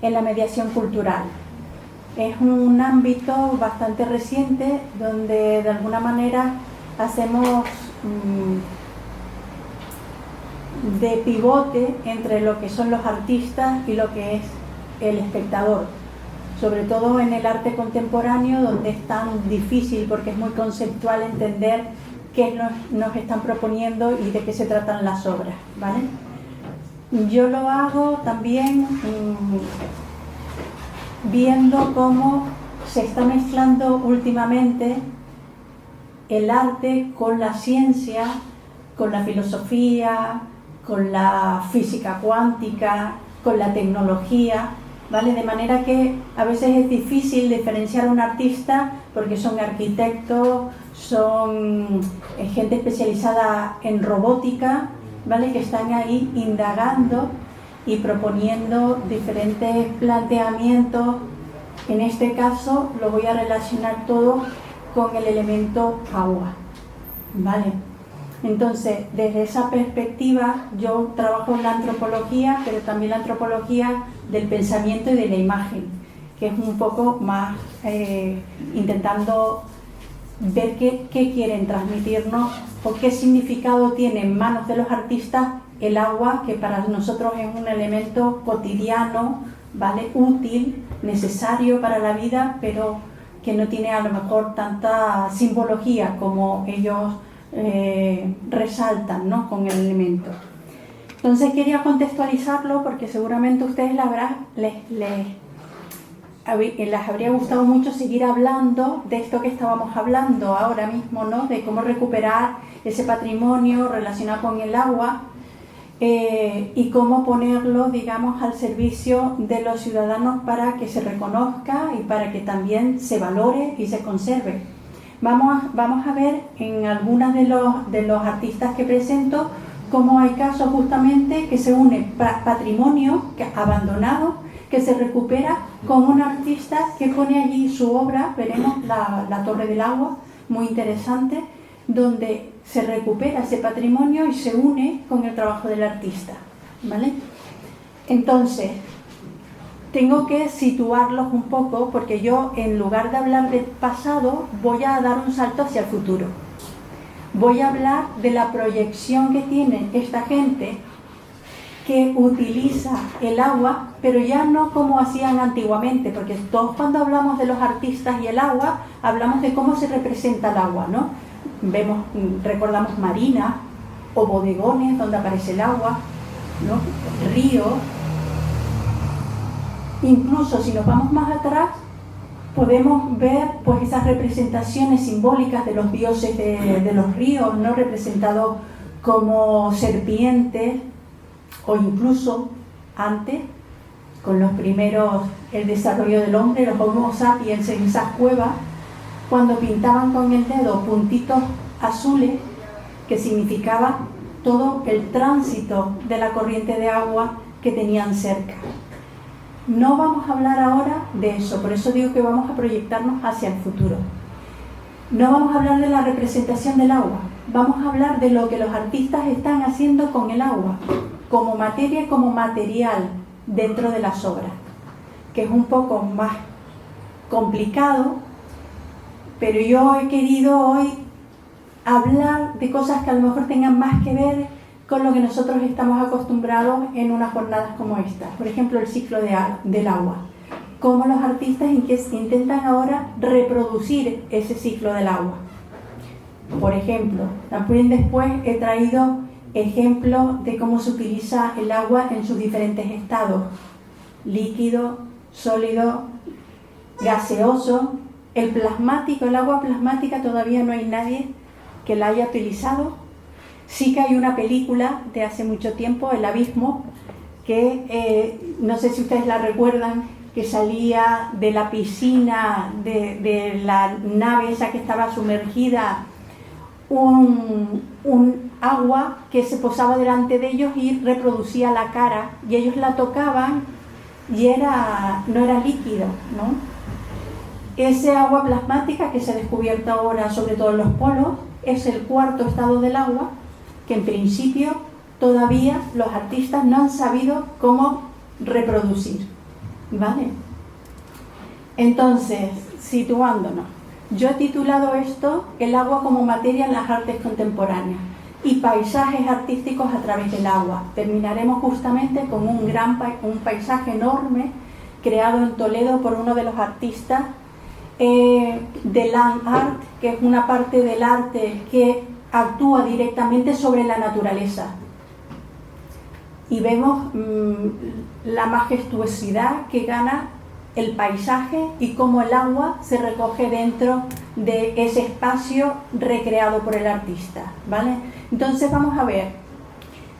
en la mediación cultural. Es un ámbito bastante reciente donde de alguna manera hacemos de pivote entre lo que son los artistas y lo que es el espectador, sobre todo en el arte contemporáneo, donde es tan difícil porque es muy conceptual entender qué nos están proponiendo y de qué se tratan las obras, ¿vale? Yo lo hago también viendo cómo se está mezclando últimamente el arte con la ciencia, con la filosofía, con la física cuántica, con la tecnología, ¿vale? De manera que a veces es difícil diferenciar a un artista porque son arquitectos, son gente especializada en robótica, ¿vale? Que están ahí indagando y proponiendo diferentes planteamientos. En este caso lo voy a relacionar todo con el elemento agua, ¿vale? Entonces, desde esa perspectiva yo trabajo en la antropología, pero también la antropología del pensamiento y de la imagen, que es un poco más intentando ver qué quieren transmitirnos o qué significado tiene en manos de los artistas el agua, que para nosotros es un elemento cotidiano, ¿vale? Útil, necesario para la vida, pero que no tiene a lo mejor tanta simbología como ellos resaltan, ¿no? Con el elemento. Entonces quería contextualizarlo porque seguramente a ustedes les habría gustado mucho seguir hablando de esto que estábamos hablando ahora mismo, ¿no? De cómo recuperar ese patrimonio relacionado con el agua y cómo ponerlo, digamos, al servicio de los ciudadanos para que se reconozca y para que también se valore y se conserve. Vamos a ver en algunos de los artistas que presento cómo hay casos justamente que se une patrimonio abandonado, que se recupera con un artista que pone allí su obra. Veremos la Torre del Agua, muy interesante, donde se recupera ese patrimonio y se une con el trabajo del artista, ¿vale? Entonces, tengo que situarlos un poco porque yo, en lugar de hablar del pasado, voy a dar un salto hacia el futuro. Voy a hablar de la proyección que tiene esta gente que utiliza el agua, pero ya no como hacían antiguamente, porque todos cuando hablamos de los artistas y el agua, hablamos de cómo se representa el agua, ¿no? Recordamos marinas o bodegones donde aparece el agua, ¿no? Ríos. Incluso si nos vamos más atrás, podemos ver pues esas representaciones simbólicas de los dioses de los ríos, ¿no? Representados como serpientes, o incluso antes, con los primeros, el desarrollo del hombre, los Homo sapiens en esas cuevas, cuando pintaban con el dedo puntitos azules, que significaba todo el tránsito de la corriente de agua que tenían cerca. No vamos a hablar ahora de eso, por eso digo que vamos a proyectarnos hacia el futuro. No vamos a hablar de la representación del agua, vamos a hablar de lo que los artistas están haciendo con el agua, como materia y como material dentro de las obras, que es un poco más complicado, pero yo he querido hoy hablar de cosas que a lo mejor tengan más que ver con lo que nosotros estamos acostumbrados en unas jornadas como esta. Por ejemplo, el ciclo del agua. Cómo los artistas intentan ahora reproducir ese ciclo del agua. Por ejemplo, también después he traído ejemplos de cómo se utiliza el agua en sus diferentes estados. Líquido, sólido, gaseoso. El plasmático, el agua plasmática, todavía no hay nadie que la haya utilizado. Sí que hay una película de hace mucho tiempo, El Abismo, que no sé si ustedes la recuerdan, que salía de la piscina, de la nave esa que estaba sumergida, un agua que se posaba delante de ellos y reproducía la cara, y ellos la tocaban y no era líquido, ¿no? Ese agua plasmática que se ha descubierto ahora, sobre todo en los polos, es el cuarto estado del agua, que en principio todavía los artistas no han sabido cómo reproducir, ¿vale? Entonces, situándonos, yo he titulado esto El agua como materia en las artes contemporáneas y paisajes artísticos a través del agua. Terminaremos justamente con un paisaje enorme creado en Toledo por uno de los artistas de Land Art, que es una parte del arte que actúa directamente sobre la naturaleza. Y vemos la majestuosidad que gana el paisaje y cómo el agua se recoge dentro de ese espacio recreado por el artista, ¿vale? Entonces vamos a ver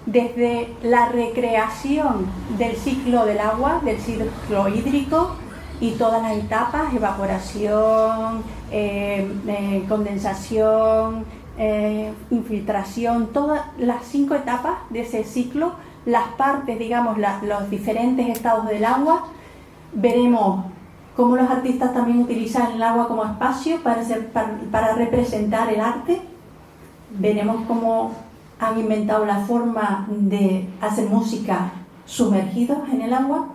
desde la recreación del ciclo del agua, del ciclo hídrico y todas las etapas: evaporación, condensación, infiltración, todas las 5 etapas de ese ciclo, las partes, digamos, los diferentes estados del agua. Veremos cómo los artistas también utilizan el agua como espacio para representar el arte. Veremos cómo han inventado la forma de hacer música sumergidos en el agua,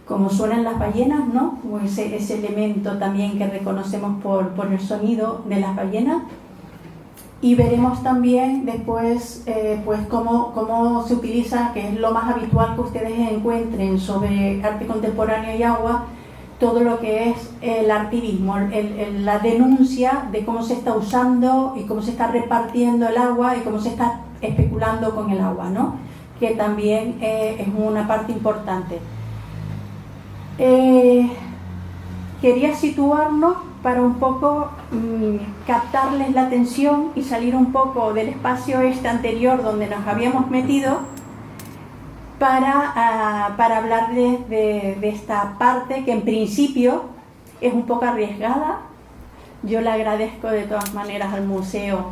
como suenan las ballenas, ¿no? Como ese elemento también que reconocemos por el sonido de las ballenas. Y veremos también después pues cómo se utiliza, que es lo más habitual que ustedes encuentren sobre arte contemporáneo y agua, todo lo que es el artivismo, la denuncia de cómo se está usando y cómo se está repartiendo el agua y cómo se está especulando con el agua, ¿no? Que también es una parte importante. Quería situarnos para un poco captarles la atención y salir un poco del espacio anterior donde nos habíamos metido para hablarles de esta parte que en principio es un poco arriesgada. Yo le agradezco de todas maneras al museo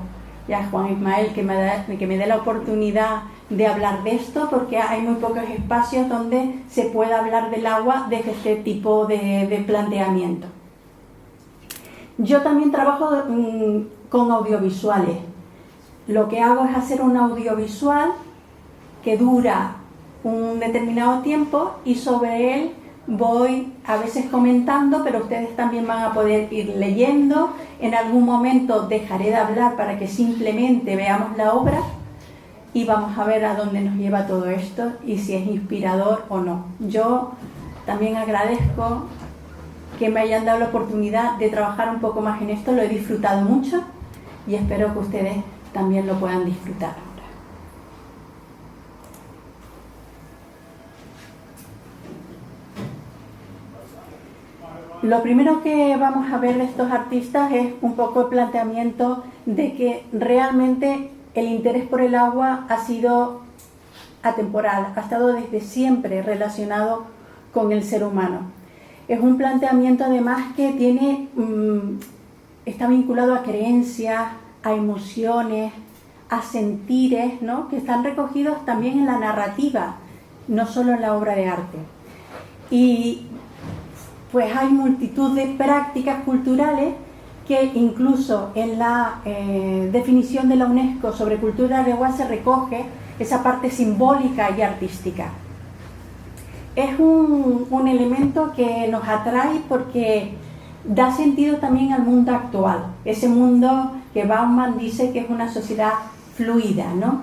y a Juan Ismael que me dé la oportunidad de hablar de esto, porque hay muy pocos espacios donde se pueda hablar del agua desde este tipo de planteamiento. Yo también trabajo con audiovisuales. Lo que hago es hacer un audiovisual que dura un determinado tiempo y sobre él voy a veces comentando, pero ustedes también van a poder ir leyendo. En algún momento dejaré de hablar para que simplemente veamos la obra y vamos a ver a dónde nos lleva todo esto y si es inspirador o no. Yo también agradezco que me hayan dado la oportunidad de trabajar un poco más en esto, lo he disfrutado mucho y espero que ustedes también lo puedan disfrutar. Lo primero que vamos a ver de estos artistas es un poco el planteamiento de que realmente el interés por el agua ha sido atemporal, ha estado desde siempre relacionado con el ser humano. Es un planteamiento además que está vinculado a creencias, a emociones, a sentires, ¿no? Que están recogidos también en la narrativa, no solo en la obra de arte. Y pues hay multitud de prácticas culturales que incluso en la definición de la UNESCO sobre cultura de agua se recoge esa parte simbólica y artística. Es un elemento que nos atrae porque da sentido también al mundo actual, ese mundo que Bauman dice que es una sociedad fluida, ¿no?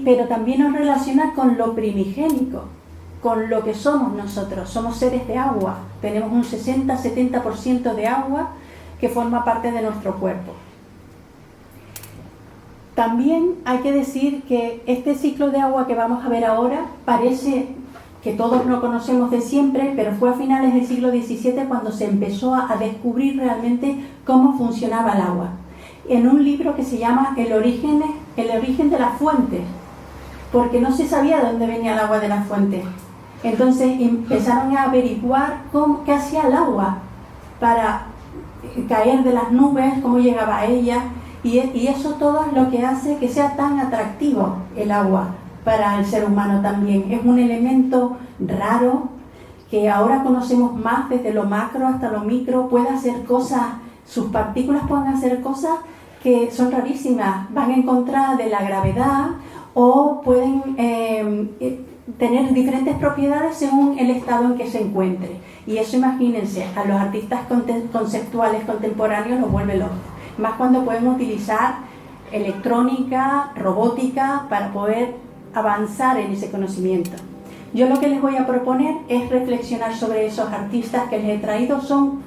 Pero también nos relaciona con lo primigénico, con lo que somos nosotros. Somos seres de agua, tenemos un 60-70% de agua que forma parte de nuestro cuerpo. También hay que decir que este ciclo de agua que vamos a ver ahora parece que todos lo conocemos de siempre, pero fue a finales del siglo XVII cuando se empezó a descubrir realmente cómo funcionaba el agua. En un libro que se llama El origen de las fuentes, porque no se sabía de dónde venía el agua de las fuentes. Entonces empezaron a averiguar qué hacía el agua para caer de las nubes, cómo llegaba a ellas, y eso todo es lo que hace que sea tan atractivo el agua para el ser humano también. Es un elemento raro que ahora conocemos más desde lo macro hasta lo micro, puede hacer cosas, sus partículas pueden hacer cosas que son rarísimas, van en contra de la gravedad o pueden tener diferentes propiedades según el estado en que se encuentre. Y eso, imagínense, a los artistas conceptuales contemporáneos los vuelve locos. Más cuando pueden utilizar electrónica, robótica, para poder avanzar en ese conocimiento. Yo lo que les voy a proponer es reflexionar sobre esos artistas que les he traído. Son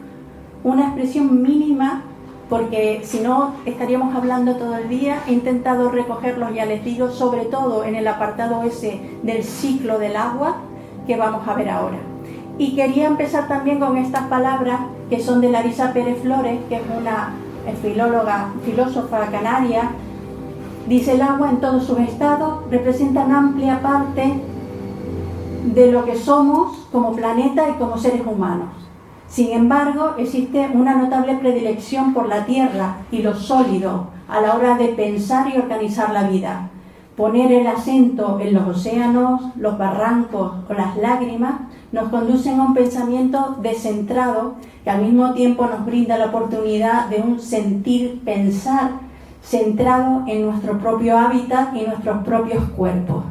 una expresión mínima, porque si no estaríamos hablando todo el día. He intentado recogerlos, ya les digo, sobre todo en el apartado ese del ciclo del agua que vamos a ver ahora. Y quería empezar también con estas palabras que son de Larisa Pérez Flores, que es una filósofa canaria. Dice: el agua en todos sus estados representa una amplia parte de lo que somos como planeta y como seres humanos. Sin embargo, existe una notable predilección por la tierra y lo sólido a la hora de pensar y organizar la vida. Poner el acento en los océanos, los barrancos o las lágrimas nos conducen a un pensamiento descentrado que al mismo tiempo nos brinda la oportunidad de un sentir-pensar centrado en nuestro propio hábitat y nuestros propios cuerpos.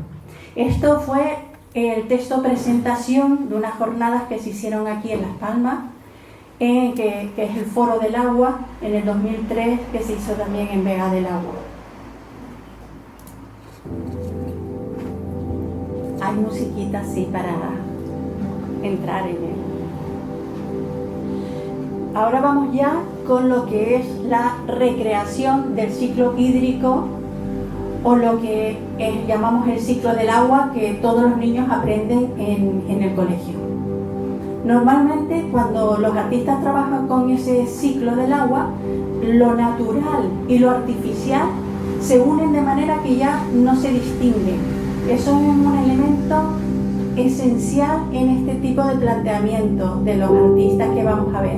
Esto fue el texto presentación de unas jornadas que se hicieron aquí en Las Palmas, que es el Foro del Agua, en el 2003, que se hizo también en Vega del Agua. Hay musiquita así para entrar en él. Ahora vamos ya con lo que es la recreación del ciclo hídrico, o lo que llamamos el ciclo del agua, que todos los niños aprenden en el colegio. Normalmente, cuando los artistas trabajan con ese ciclo del agua, lo natural y lo artificial se unen de manera que ya no se distinguen. Eso es un elemento esencial en este tipo de planteamiento de los artistas que vamos a ver.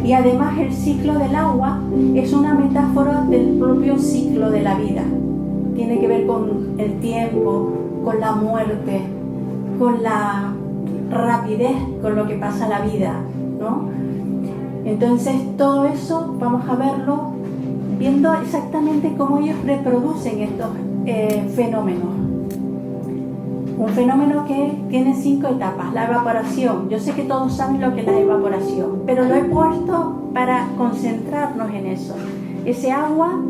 Y además, el ciclo del agua es una metáfora del propio ciclo de la vida. Tiene que ver con el tiempo, con la muerte, con la rapidez con lo que pasa la vida, ¿no? Entonces, todo eso vamos a verlo viendo exactamente cómo ellos reproducen estos fenómenos. Un fenómeno que tiene 5 etapas. La evaporación. Yo sé que todos saben lo que es la evaporación, pero lo he puesto para concentrarnos en eso. Ese agua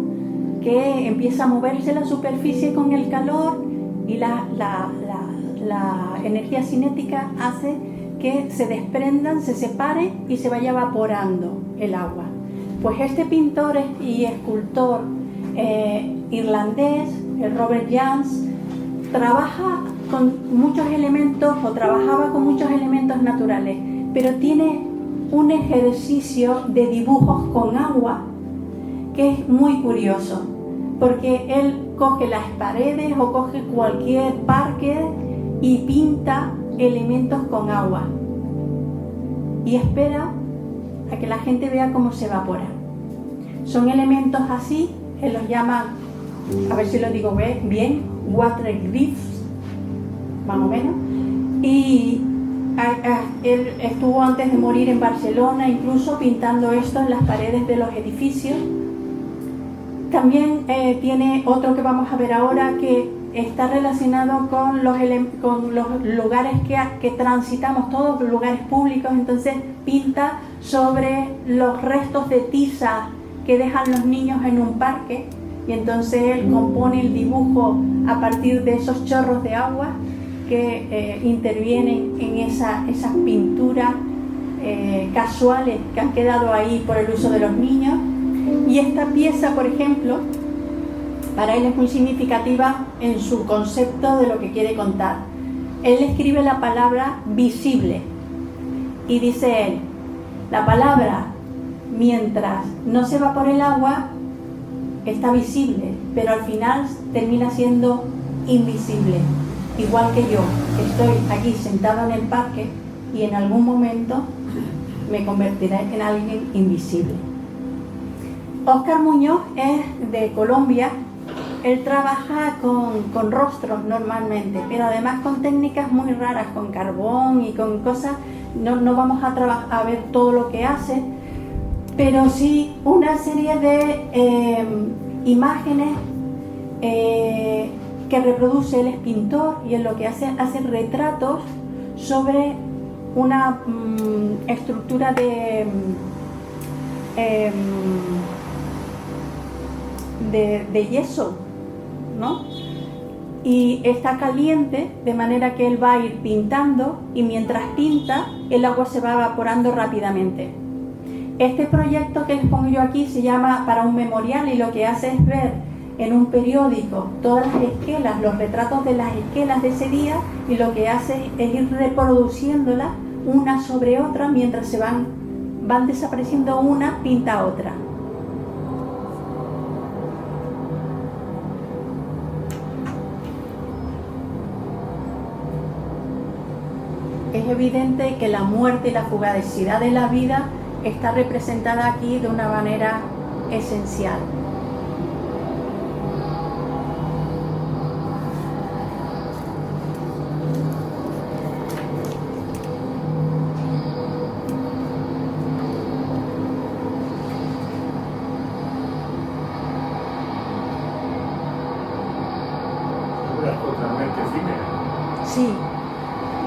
que empieza a moverse la superficie con el calor, y la energía cinética hace que se desprendan, se separen y se vaya evaporando el agua. Pues este pintor y escultor irlandés, el Robert Jans, trabaja con muchos elementos, o trabajaba con muchos elementos naturales, pero tiene un ejercicio de dibujos con agua que es muy curioso, porque él coge las paredes o coge cualquier parque y pinta elementos con agua y espera a que la gente vea cómo se evapora. Son elementos así, él los llama, a ver si lo digo bien, water glyphs, más o menos. Y él estuvo antes de morir en Barcelona incluso pintando esto en las paredes de los edificios. También tiene otro que vamos a ver ahora, que está relacionado con los lugares que transitamos, todos los lugares públicos. Entonces pinta sobre los restos de tiza que dejan los niños en un parque, y entonces él compone el dibujo a partir de esos chorros de agua que intervienen en esas pinturas casuales que han quedado ahí por el uso de los niños. Y esta pieza, por ejemplo, para él es muy significativa en su concepto de lo que quiere contar. Él escribe la palabra visible y dice él: la palabra, mientras no se evapore el agua, está visible, pero al final termina siendo invisible. Igual que yo, estoy aquí sentado en el parque y en algún momento me convertiré en alguien invisible. Óscar Muñoz es de Colombia. Él trabaja con rostros normalmente, pero además con técnicas muy raras, con carbón y con cosas. No vamos a ver todo lo que hace, pero sí una serie de imágenes que reproduce, él es pintor y él lo que hace retratos sobre una estructura de yeso, ¿no? Y está caliente, de manera que él va a ir pintando y mientras pinta el agua se va evaporando rápidamente. Este proyecto que les pongo yo aquí se llama Para un memorial y lo que hace es ver en un periódico todas las esquelas, los retratos de las esquelas de ese día, y lo que hace es ir reproduciéndolas una sobre otra mientras se van desapareciendo una, pinta otra. Es evidente que la muerte y la fugacidad de la vida está representada aquí de una manera esencial. Totalmente efímeras. Sí,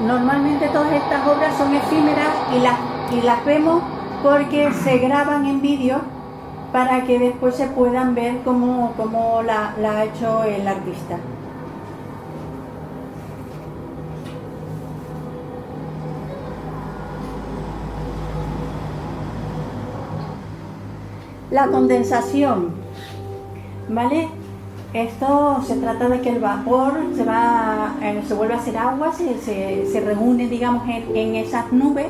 normalmente todas estas obras son efímeras y las vemos porque se graban en vídeo para que después se puedan ver cómo la ha hecho el artista. La condensación, ¿vale? Esto se trata de que el vapor se vuelve a hacer agua, se reúne, digamos, en esas nubes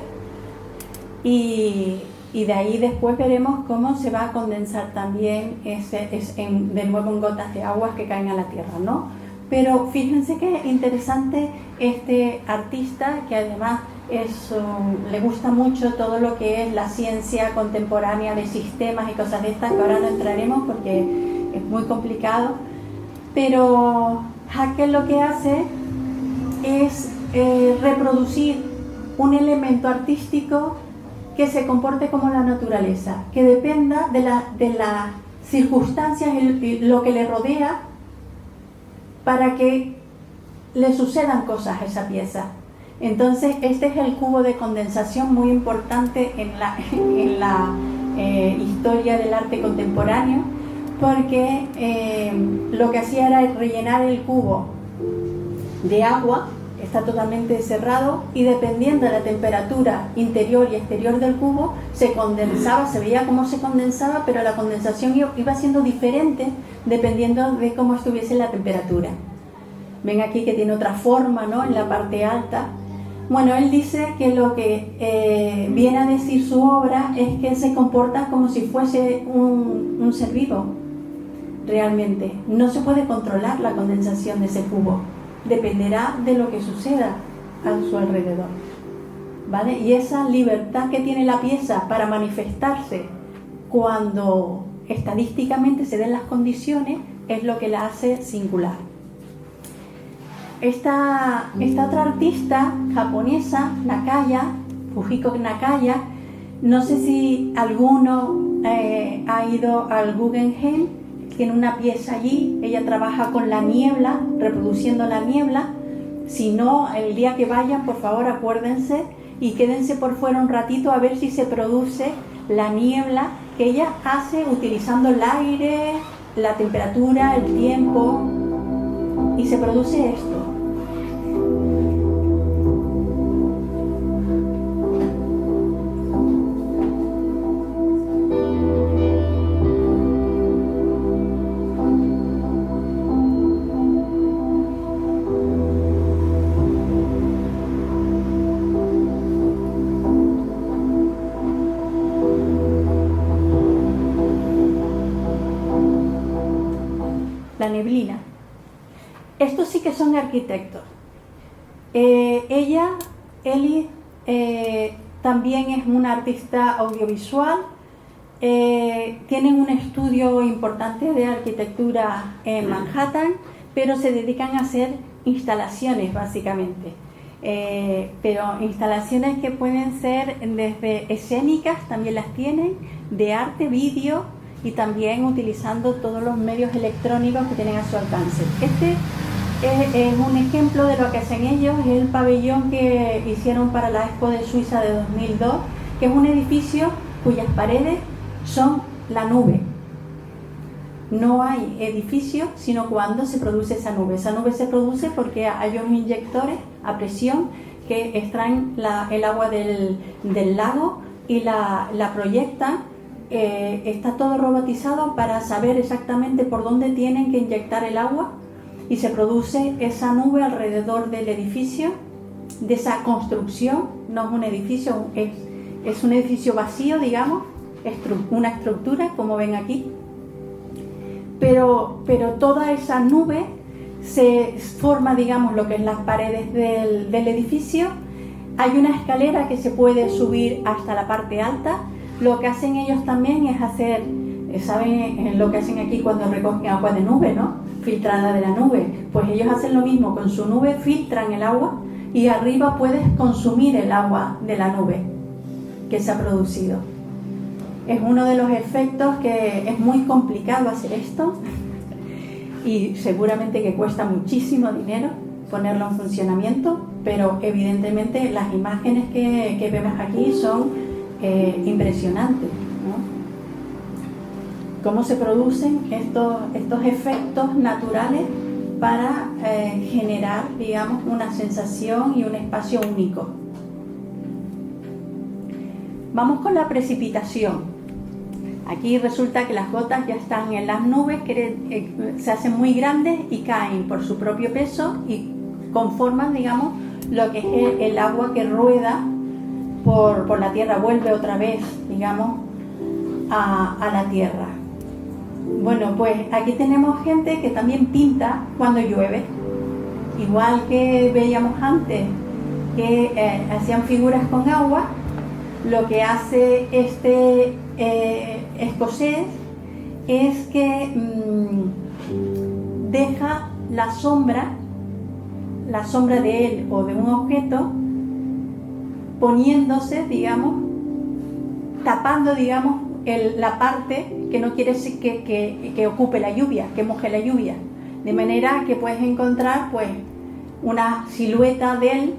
y de ahí después veremos cómo se va a condensar también de nuevo en gotas de agua que caen a la tierra, ¿no? Pero fíjense qué interesante este artista, que además le gusta mucho todo lo que es la ciencia contemporánea de sistemas y cosas de estas, que ahora no entraremos porque es muy complicado. Pero Haeckel lo que hace es reproducir un elemento artístico que se comporte como la naturaleza, que dependa de las circunstancias y lo que le rodea para que le sucedan cosas a esa pieza. Entonces este es el cubo de condensación muy importante en la historia del arte contemporáneo, porque lo que hacía era rellenar el cubo de agua, está totalmente cerrado, y dependiendo de la temperatura interior y exterior del cubo se condensaba, se veía cómo se condensaba, pero la condensación iba siendo diferente dependiendo de cómo estuviese la temperatura. Ven aquí que tiene otra forma, ¿no?, en la parte alta. Bueno, él dice que lo que viene a decir su obra es que se comporta como si fuese un ser vivo. Realmente no se puede controlar la condensación de ese cubo, dependerá de lo que suceda a su alrededor, ¿vale? Y esa libertad que tiene la pieza para manifestarse cuando estadísticamente se den las condiciones es lo que la hace singular. Esta otra artista japonesa, Nakaya, Fujiko Nakaya, no sé si alguno ha ido al Guggenheim. Tiene una pieza allí, ella trabaja con la niebla, reproduciendo la niebla. Si no, el día que vayan, por favor, acuérdense y quédense por fuera un ratito a ver si se produce la niebla que ella hace utilizando el aire, la temperatura, el tiempo, y se produce esto. La neblina. Estos sí que son arquitectos. Eli, también es una artista audiovisual. Tienen un estudio importante de arquitectura en Manhattan, pero se dedican a hacer instalaciones básicamente. Pero instalaciones que pueden ser desde escénicas, también las tienen, de arte, vídeo, y también utilizando todos los medios electrónicos que tienen a su alcance. Este es un ejemplo de lo que hacen ellos. Es el pabellón que hicieron para la Expo de Suiza de 2002, que es un edificio cuyas paredes son la nube. No hay edificio, sino cuando se produce esa nube. Esa nube se produce porque hay unos inyectores a presión que extraen el agua del lago y la proyectan. Está todo robotizado para saber exactamente por dónde tienen que inyectar el agua, y se produce esa nube alrededor del edificio, de esa construcción. No es un edificio, es un edificio vacío, digamos, una estructura, como ven aquí. Pero toda esa nube se forma, digamos, lo que es las paredes del edificio. Hay una escalera que se puede subir hasta la parte alta. Lo que hacen ellos también es hacer, ¿saben lo que hacen aquí cuando recogen agua de nube, no? Filtrada de la nube. Pues ellos hacen lo mismo con su nube, filtran el agua y arriba puedes consumir el agua de la nube que se ha producido. Es uno de los efectos que es muy complicado hacer esto y seguramente que cuesta muchísimo dinero ponerlo en funcionamiento, pero evidentemente las imágenes que vemos aquí son impresionantes, ¿no? Cómo se producen estos efectos naturales para generar, digamos, una sensación y un espacio único. Vamos con la precipitación. Aquí resulta que las gotas ya están en las nubes, que se hacen muy grandes y caen por su propio peso y conforman, digamos, lo que es el agua que rueda por la tierra, vuelve otra vez, digamos, a la tierra. Bueno, pues aquí tenemos gente que también pinta cuando llueve, igual que veíamos antes que hacían figuras con agua. Lo que hace este escocés es que deja la sombra de él o de un objeto poniéndose, digamos, tapando, digamos, la parte que no quiere que ocupe la lluvia, que moje la lluvia, de manera que puedes encontrar pues una silueta de él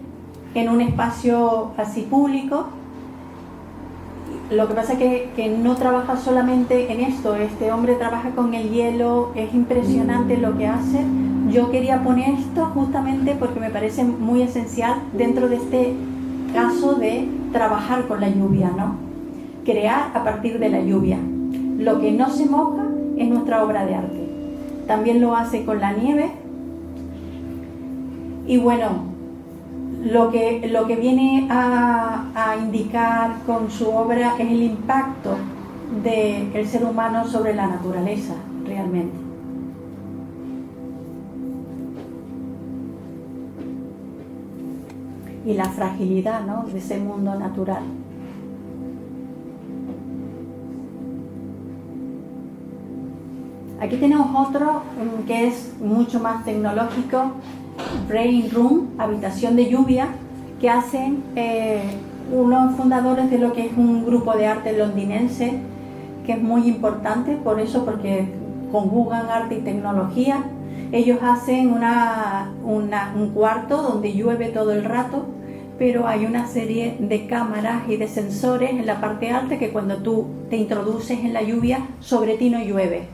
en un espacio así público. Lo que pasa es que no trabaja solamente en esto, este hombre trabaja con el hielo, es impresionante lo que hace. Yo quería poner esto justamente porque me parece muy esencial dentro de este caso de trabajar con la lluvia, ¿no? Crear a partir de la lluvia. Lo que no se moja es nuestra obra de arte. También lo hace con la nieve. Y bueno, lo que viene a indicar con su obra es el impacto del ser humano sobre la naturaleza, realmente. Y la fragilidad, ¿no?, de ese mundo natural. Aquí tenemos otro que es mucho más tecnológico, Rain Room, habitación de lluvia, que hacen unos fundadores de lo que es un grupo de arte londinense, que es muy importante por eso, porque conjugan arte y tecnología. Ellos hacen un cuarto donde llueve todo el rato, pero hay una serie de cámaras y de sensores en la parte alta que cuando tú te introduces en la lluvia, sobre ti no llueve.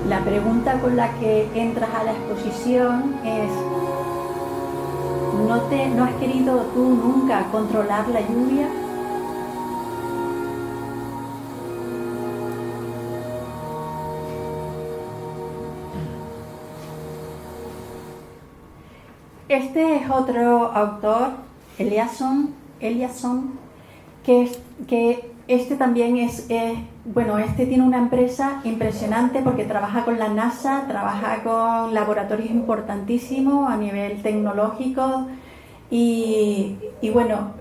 La pregunta con la que entras a la exposición es: ¿no has querido tú nunca controlar la lluvia? Este es otro autor, Eliasson, que este también este tiene una empresa impresionante porque trabaja con la NASA, trabaja con laboratorios importantísimos a nivel tecnológico, Y bueno,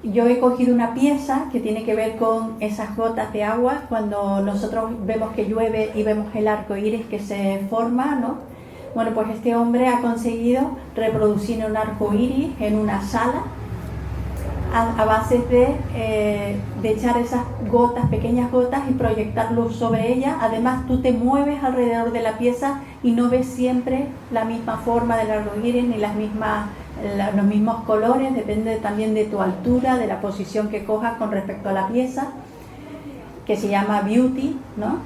yo he cogido una pieza que tiene que ver con esas gotas de agua cuando nosotros vemos que llueve y vemos el arco iris que se forma, ¿no? Bueno, pues este hombre ha conseguido reproducir un arco iris en una sala a base de echar esas gotas, pequeñas gotas, y proyectar luz sobre ella. Además, tú te mueves alrededor de la pieza y no ves siempre la misma forma del arco iris ni los mismos colores, depende también de tu altura, de la posición que cojas con respecto a la pieza, que se llama Beauty, ¿no?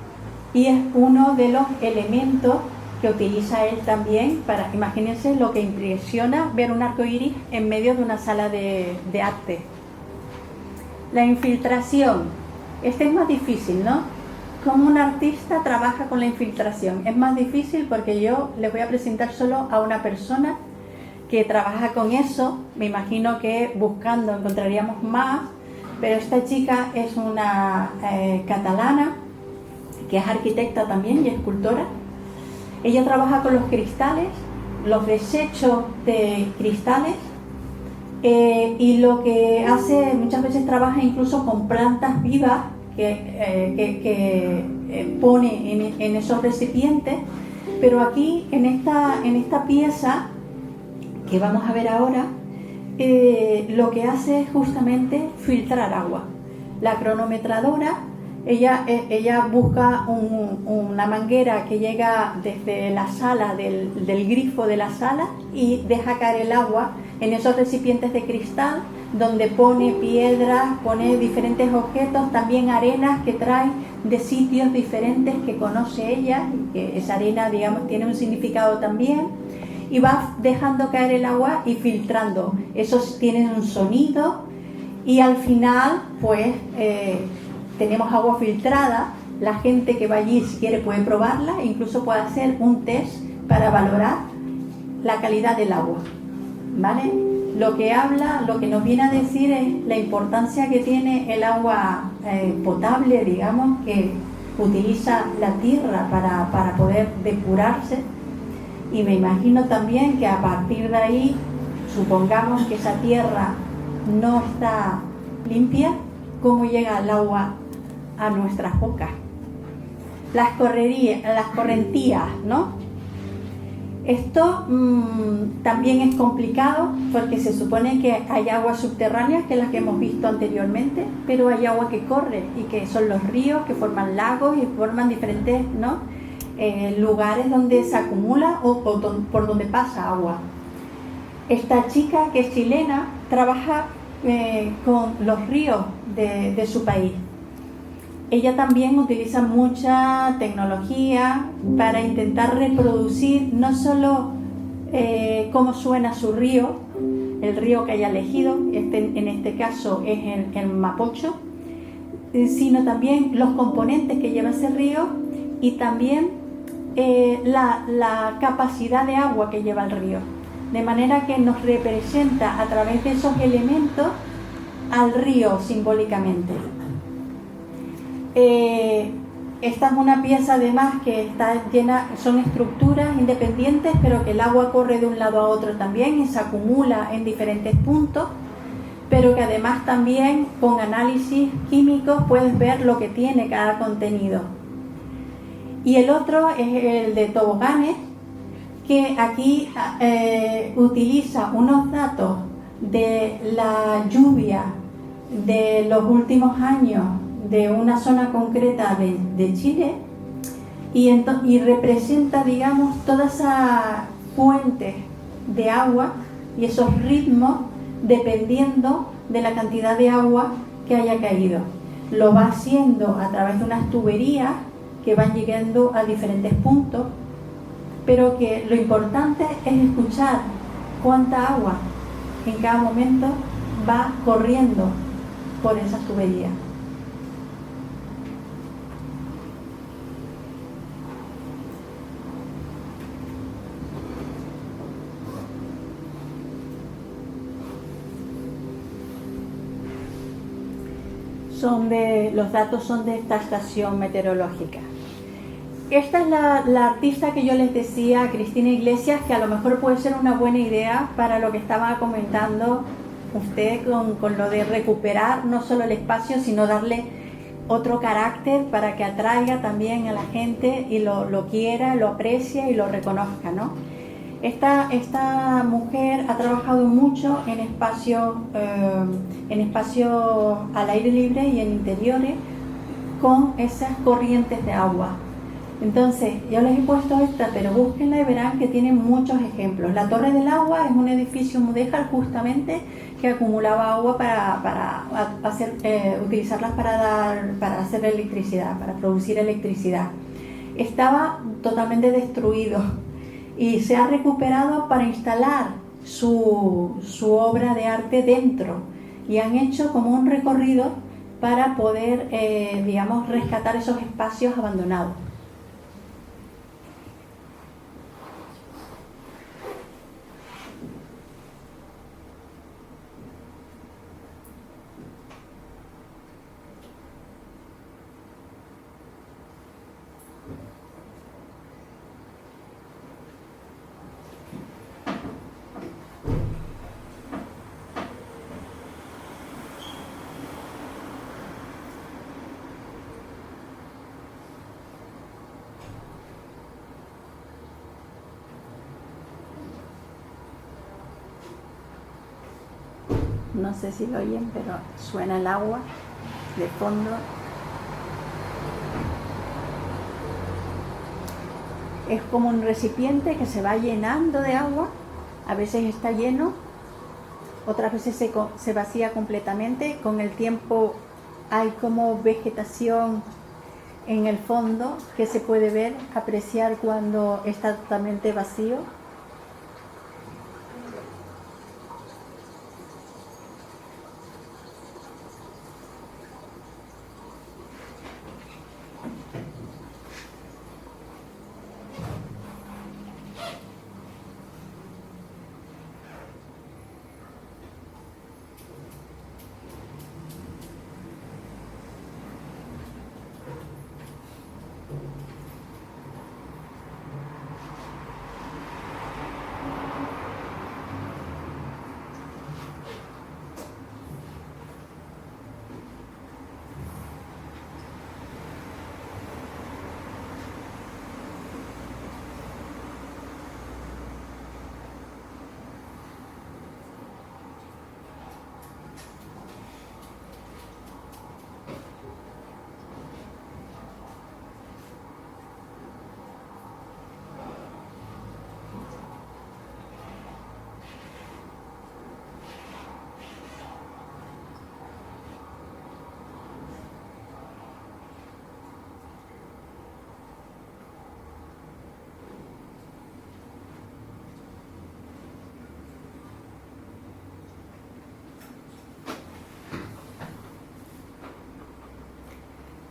Y es uno de los elementos que utiliza él también para, imagínense lo que impresiona ver un arco iris en medio de una sala de arte. La infiltración, este es más difícil, ¿no? ¿Cómo un artista trabaja con la infiltración? Es más difícil porque yo les voy a presentar solo a una persona que trabaja con eso. Me imagino que buscando encontraríamos más, pero esta chica es una catalana que es arquitecta también y escultora. Ella trabaja con los cristales, los desechos de cristales, y lo que hace, muchas veces trabaja incluso con plantas vivas que pone en esos recipientes. Pero aquí en esta pieza que vamos a ver ahora, lo que hace es justamente filtrar agua. La cronometradora, ella busca una manguera que llega desde la sala, del grifo de la sala, y deja caer el agua en esos recipientes de cristal, donde pone piedras, pone diferentes objetos, también arenas que trae de sitios diferentes que conoce ella, y que esa arena, digamos, tiene un significado también, y va dejando caer el agua y filtrando. Esos tienen un sonido, y al final pues tenemos agua filtrada. La gente que va allí, si quiere, puede probarla, e incluso puede hacer un test para valorar la calidad del agua, ¿vale? Lo que nos viene a decir es la importancia que tiene el agua potable, digamos, que utiliza la tierra para poder depurarse. Y me imagino también que a partir de ahí, supongamos que esa tierra no está limpia, ¿cómo llega el agua a nuestras bocas? Las correntías, ¿no? Esto también es complicado porque se supone que hay aguas subterráneas, que es las que hemos visto anteriormente, pero hay agua que corre, y que son los ríos que forman lagos y forman diferentes, ¿no? Lugares donde se acumula o por donde pasa agua. Esta chica, que es chilena, trabaja con los ríos de su país. Ella también utiliza mucha tecnología para intentar reproducir no solo cómo suena su río, el río que haya elegido, en este caso es el Mapocho, sino también los componentes que lleva ese río, y también la capacidad de agua que lleva el río, de manera que nos representa a través de esos elementos al río simbólicamente. Esta es una pieza además que está llena, son estructuras independientes, pero que el agua corre de un lado a otro también y se acumula en diferentes puntos, pero que además también con análisis químicos puedes ver lo que tiene cada contenido. Y el otro es el de toboganes, que aquí utiliza unos datos de la lluvia de los últimos años de una zona concreta de Chile, y representa, digamos, todas esas fuentes de agua y esos ritmos dependiendo de la cantidad de agua que haya caído. Lo va haciendo a través de unas tuberías que van llegando a diferentes puntos, pero que lo importante es escuchar cuánta agua en cada momento va corriendo por esas tuberías. Los datos son de esta estación meteorológica. Esta es la artista que yo les decía, Cristina Iglesias, que a lo mejor puede ser una buena idea para lo que estaba comentando usted con lo de recuperar no solo el espacio, sino darle otro carácter para que atraiga también a la gente y lo quiera, lo aprecie y lo reconozca, ¿no? Esta mujer ha trabajado mucho en espacios al aire libre y en interiores con esas corrientes de agua. Entonces, yo les he puesto esta, pero búsquenla y verán que tienen muchos ejemplos. La Torre del Agua es un edificio mudéjar justamente que acumulaba agua para utilizarlas para hacer electricidad, para producir electricidad. Estaba totalmente destruido y se ha recuperado para instalar su obra de arte dentro, y han hecho como un recorrido para poder, digamos, rescatar esos espacios abandonados. No sé si lo oyen, pero suena el agua de fondo. Es como un recipiente que se va llenando de agua. A veces está lleno, otras veces se vacía completamente. Con el tiempo hay como vegetación en el fondo que se puede ver, apreciar cuando está totalmente vacío.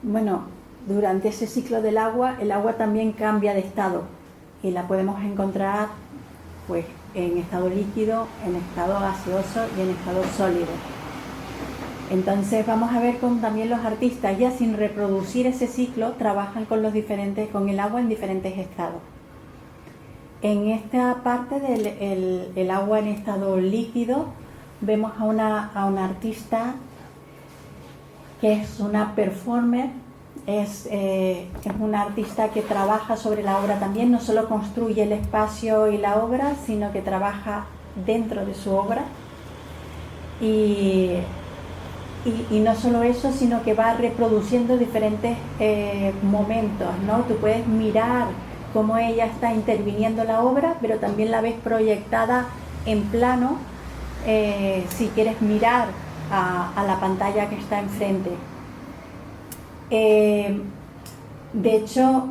Bueno, durante ese ciclo del agua, el agua también cambia de estado y la podemos encontrar pues en estado líquido, en estado gaseoso y en estado sólido. Entonces vamos a ver cómo también los artistas, ya sin reproducir ese ciclo, trabajan con con el agua en diferentes estados. En esta parte del agua en estado líquido vemos a una artista que es una performer, es una artista que trabaja sobre la obra también, no solo construye el espacio y la obra, sino que trabaja dentro de su obra. Y no solo eso, sino que va reproduciendo diferentes momentos, ¿no? Tú puedes mirar cómo ella está interviniendo en la obra, pero también la ves proyectada en plano si quieres mirar a la pantalla que está enfrente. De hecho,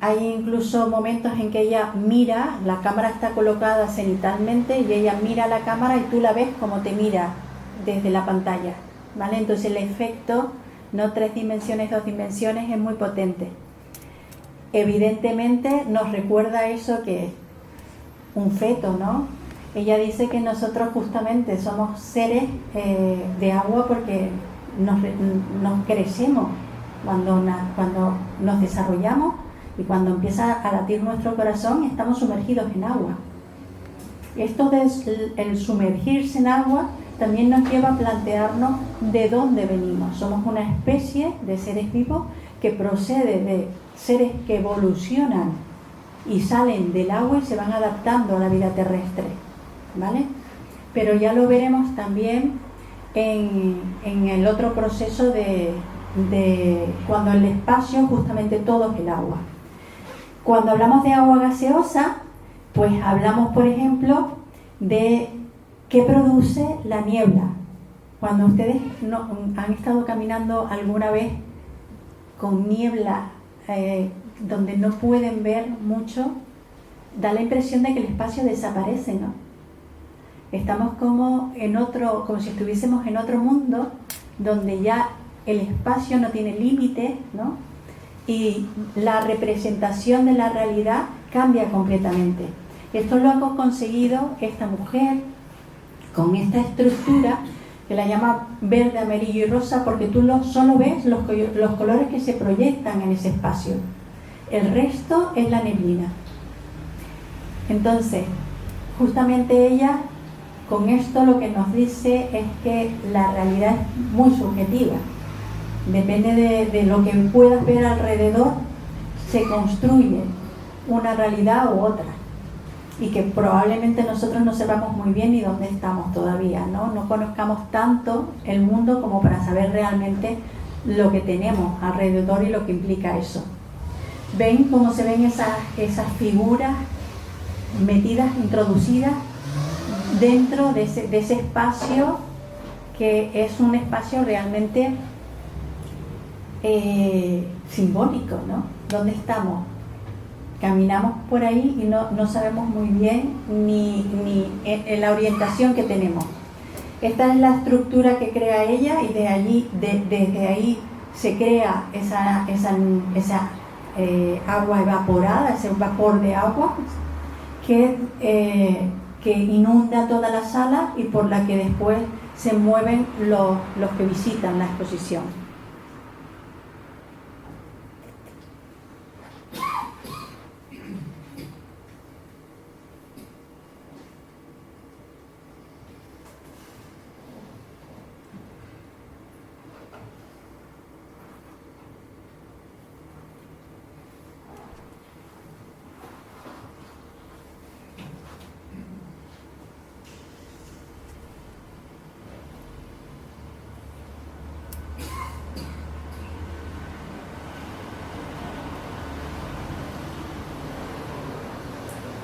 hay incluso momentos en que ella mira, la cámara está colocada cenitalmente y ella mira a la cámara y tú la ves como te mira desde la pantalla, ¿vale? Entonces el efecto, no 3 dimensiones, 2 dimensiones, es muy potente. Evidentemente nos recuerda eso que es un feto, ¿no? Ella dice que nosotros justamente somos seres de agua porque nos crecemos cuando nos desarrollamos Y cuando empieza a latir nuestro corazón, estamos sumergidos en agua. Esto del sumergirse en agua también nos lleva a plantearnos de dónde venimos. Somos una especie de seres vivos que procede de seres que evolucionan y salen del agua y se van adaptando a la vida terrestre, ¿vale? Pero ya lo veremos también en el otro proceso de cuando el espacio justamente todo es el agua. Cuando hablamos de agua gaseosa, pues hablamos, por ejemplo, de qué produce la niebla. Cuando ustedes han estado caminando alguna vez con niebla, donde no pueden ver mucho, da la impresión de que el espacio desaparece, ¿no? Estamos como si estuviésemos en otro mundo, donde ya el espacio no tiene límites, ¿no? Y la representación de la realidad cambia completamente. Esto lo ha conseguido esta mujer con esta estructura que la llama verde, amarillo y rosa, porque tú solo ves los colores que se proyectan en ese espacio. El resto es la neblina. Entonces, justamente ella, con esto lo que nos dice es que la realidad es muy subjetiva. Depende de lo que puedas ver alrededor, se construye una realidad u otra. Y que probablemente nosotros no sepamos muy bien ni dónde estamos todavía, ¿no? No conozcamos tanto el mundo como para saber realmente lo que tenemos alrededor y lo que implica eso. ¿Ven cómo se ven esas figuras metidas, introducidas dentro de ese espacio, que es un espacio realmente simbólico, ¿no? ¿Dónde estamos? Caminamos por ahí y no sabemos muy bien ni en la orientación que tenemos. Esta es la estructura que crea ella, y desde ahí se crea esa agua evaporada, ese vapor de agua que inunda toda la sala y por la que después se mueven los que visitan la exposición.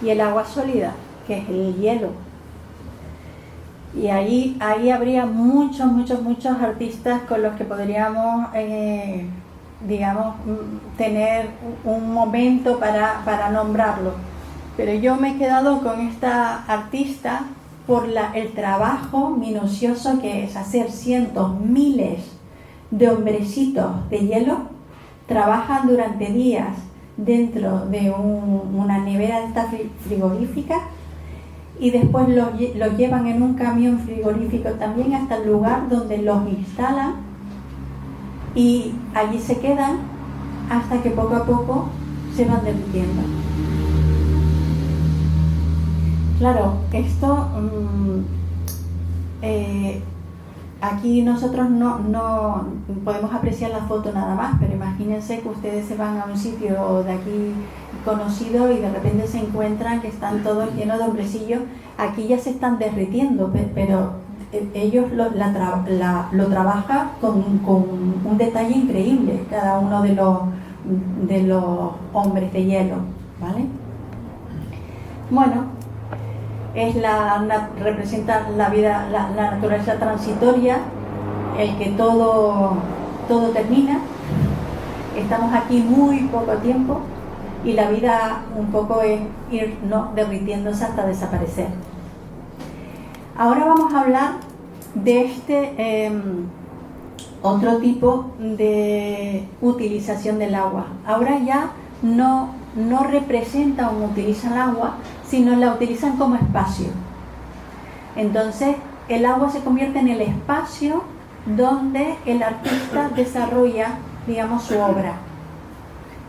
Y el agua sólida, que es el hielo. Y ahí habría muchos artistas con los que podríamos, tener un momento para nombrarlo. Pero yo me he quedado con esta artista por el trabajo minucioso que es hacer cientos, miles de hombrecitos de hielo. Trabajan durante días dentro de una nevera de esta frigorífica y después los llevan en un camión frigorífico también hasta el lugar donde los instalan y allí se quedan hasta que poco a poco se van derritiendo. Claro, esto aquí nosotros no podemos apreciar la foto nada más, pero imagínense que ustedes se van a un sitio de aquí conocido y de repente se encuentran que están todos llenos de hombrecillos. Aquí ya se están derritiendo, pero ellos lo trabajan con un detalle increíble, cada uno de los hombres de hielo, ¿vale? Bueno, representa la vida, la naturaleza transitoria, el que todo termina. Estamos aquí muy poco tiempo y la vida un poco es ir derritiéndose hasta desaparecer. Ahora vamos a hablar de este otro tipo de utilización del agua. Ahora ya no representan o utilizan el agua, sino la utilizan como espacio. Entonces el agua se convierte en el espacio donde el artista desarrolla, digamos, su obra.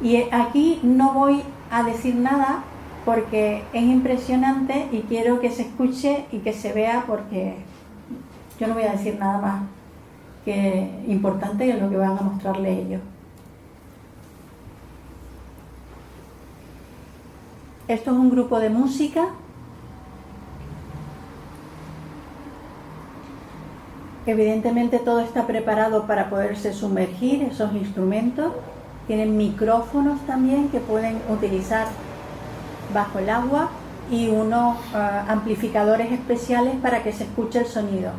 Y aquí no voy a decir nada porque es impresionante y quiero que se escuche y que se vea, porque yo no voy a decir nada más que importante que lo que van a mostrarle ellos. Esto es un grupo de música. Evidentemente todo está preparado para poderse sumergir, esos instrumentos. Tienen micrófonos también que pueden utilizar bajo el agua y unos amplificadores especiales para que se escuche el sonido.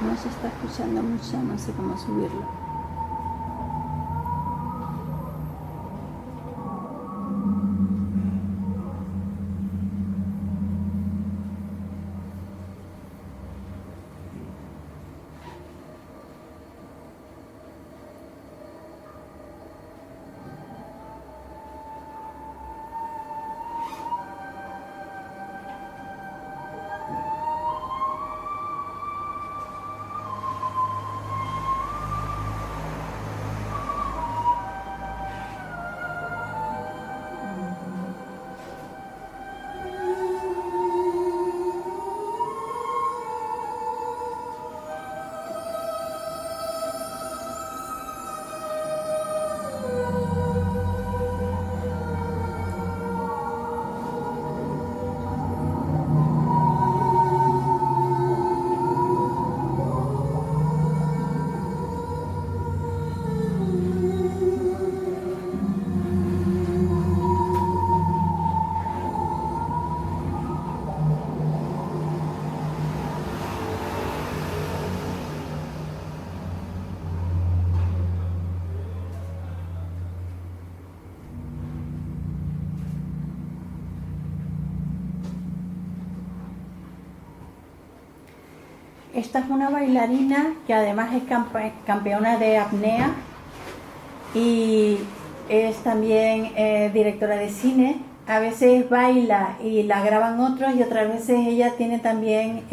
No se está escuchando mucho, no sé cómo subirlo. Esta es una bailarina que además es campeona de apnea y es también directora de cine. A veces baila y la graban otros y otras veces ella tiene también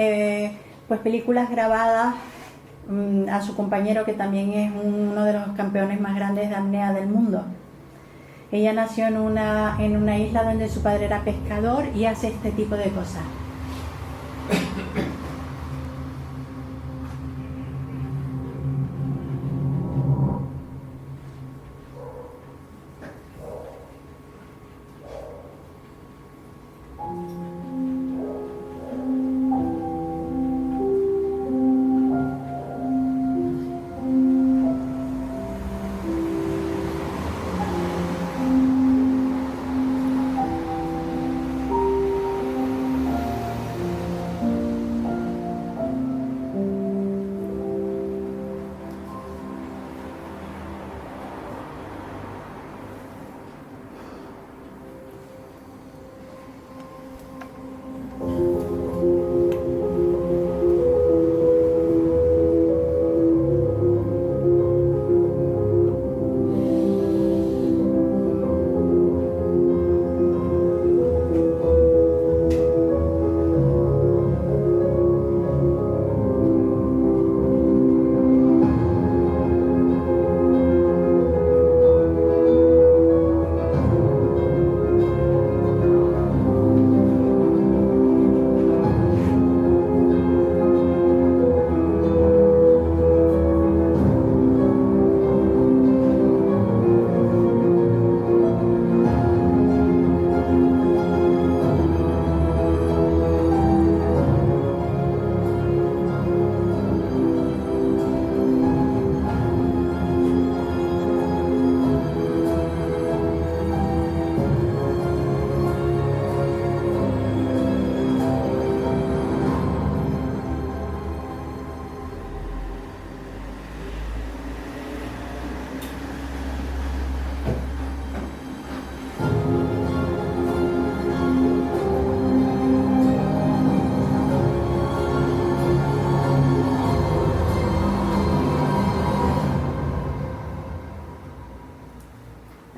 pues películas grabadas a su compañero, que también es uno de los campeones más grandes de apnea del mundo. Ella nació en una isla donde su padre era pescador y hace este tipo de cosas.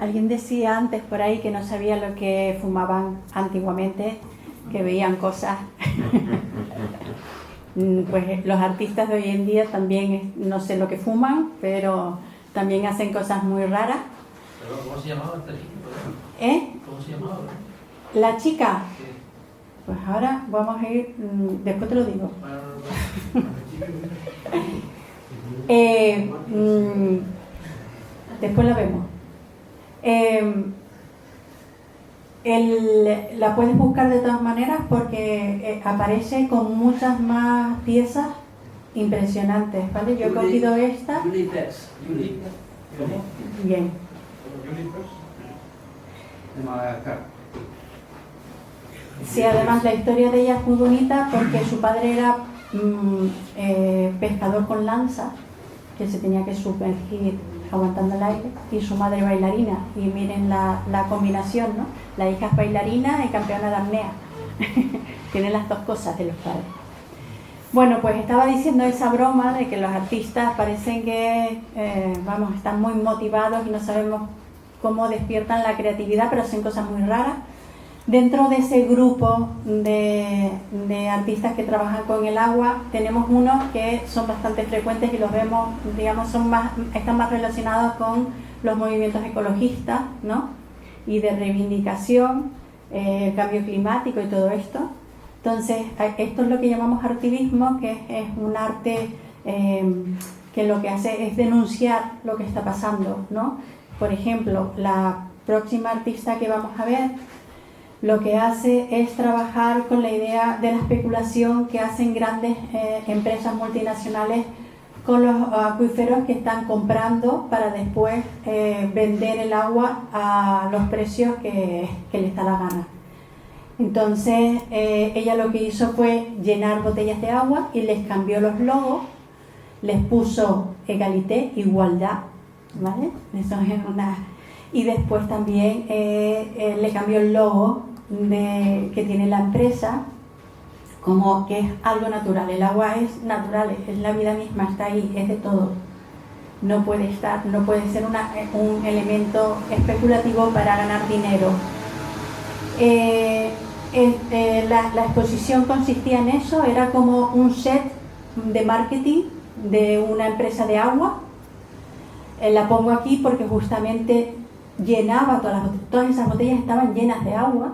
Alguien decía antes por ahí que no sabía lo que fumaban antiguamente, que veían cosas. Pues los artistas de hoy en día también no sé lo que fuman, pero también hacen cosas muy raras. ¿Cómo se llamaba esta chica? ¿Cómo se llamaba? ¿La chica? Sí. Pues ahora vamos a ir, después te lo digo. Después la vemos. La puedes buscar de todas maneras porque aparece con muchas más piezas impresionantes, ¿vale? Yo he cogido esta. Bien. Sí, además la historia de ella es muy bonita porque su padre era pescador con lanza, que se tenía que sumergir aguantando el aire, y su madre bailarina. Y miren la combinación, ¿no? La hija es bailarina y campeona de apnea. Tienen las dos cosas de los padres. Bueno, pues estaba diciendo esa broma de que los artistas parecen que, están muy motivados y no sabemos cómo despiertan la creatividad, pero hacen cosas muy raras. Dentro de ese grupo de artistas que trabajan con el agua, tenemos unos que son bastante frecuentes y los vemos, digamos, están más relacionados con los movimientos ecologistas, ¿no? Y de reivindicación, el cambio climático y todo esto. Entonces, esto es lo que llamamos artivismo, que es un arte que lo que hace es denunciar lo que está pasando, ¿no? Por ejemplo, la próxima artista que vamos a ver, lo que hace es trabajar con la idea de la especulación que hacen grandes empresas multinacionales con los acuíferos que están comprando para después vender el agua a los precios que les da la gana. Entonces ella lo que hizo fue llenar botellas de agua y les cambió los logos, les puso égalité, igualdad, ¿vale? Eso es y después también le cambió el logo que tiene la empresa, como que es algo natural. El agua es natural, es la vida misma, está ahí, es de todo. No puede ser un elemento especulativo para ganar dinero. La exposición consistía en eso, era como un set de marketing de una empresa de agua. La pongo aquí porque justamente llenaba todas esas botellas, estaban llenas de agua.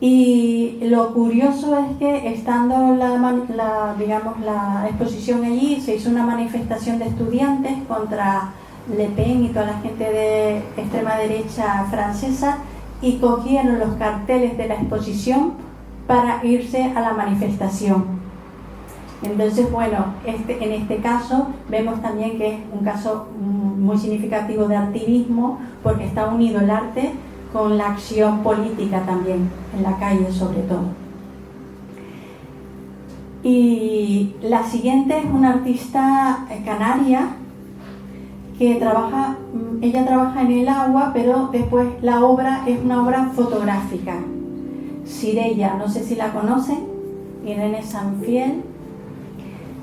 Y lo curioso es que estando la exposición allí, se hizo una manifestación de estudiantes contra Le Pen y toda la gente de extrema derecha francesa, y cogieron los carteles de la exposición para irse a la manifestación. Entonces, bueno, en este caso vemos también que es un caso muy significativo de activismo, porque está unido el arte con la acción política también, en la calle sobre todo. Y la siguiente es una artista canaria que ella trabaja en el agua, pero después la obra es una obra fotográfica. Sirella, no sé si la conocen, Irene Sanfiel.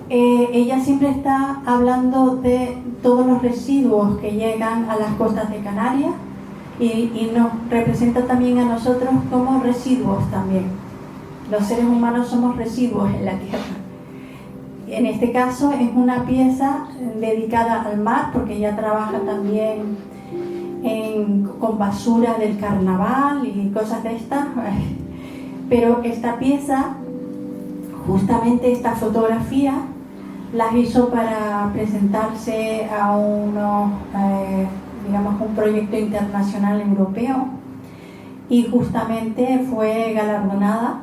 Ella siempre está hablando de todos los residuos que llegan a las costas de Canarias y nos representa también a nosotros como residuos también. Los seres humanos somos residuos en la Tierra. En este caso es una pieza dedicada al mar, porque ella trabaja también con basura del carnaval y cosas de estas. Pero esta pieza, justamente esta fotografía, las hizo para presentarse a un proyecto internacional europeo, y justamente fue galardonada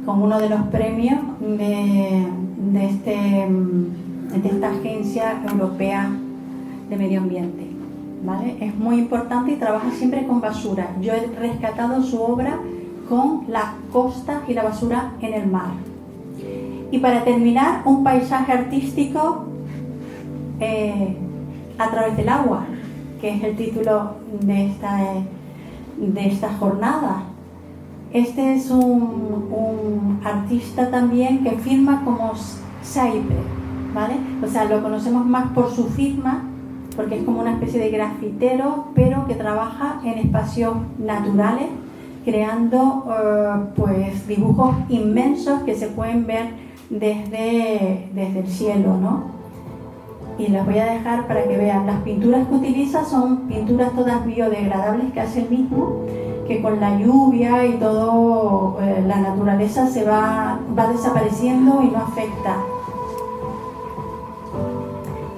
con uno de los premios de esta agencia europea de medio ambiente, ¿vale? Es muy importante y trabaja siempre con basura. Yo he rescatado su obra con las costas y la basura en el mar. Y para terminar, un paisaje artístico a través del agua, que es el título de esta jornada. Este es un artista también que firma como Saipe, ¿vale? O sea, lo conocemos más por su firma, porque es como una especie de grafitero, pero que trabaja en espacios naturales, creando pues dibujos inmensos que se pueden ver desde el cielo, ¿no? Y las voy a dejar para que vean. Las pinturas que utiliza son pinturas todas biodegradables que hace él mismo, que con la lluvia y todo la naturaleza se va desapareciendo y no afecta.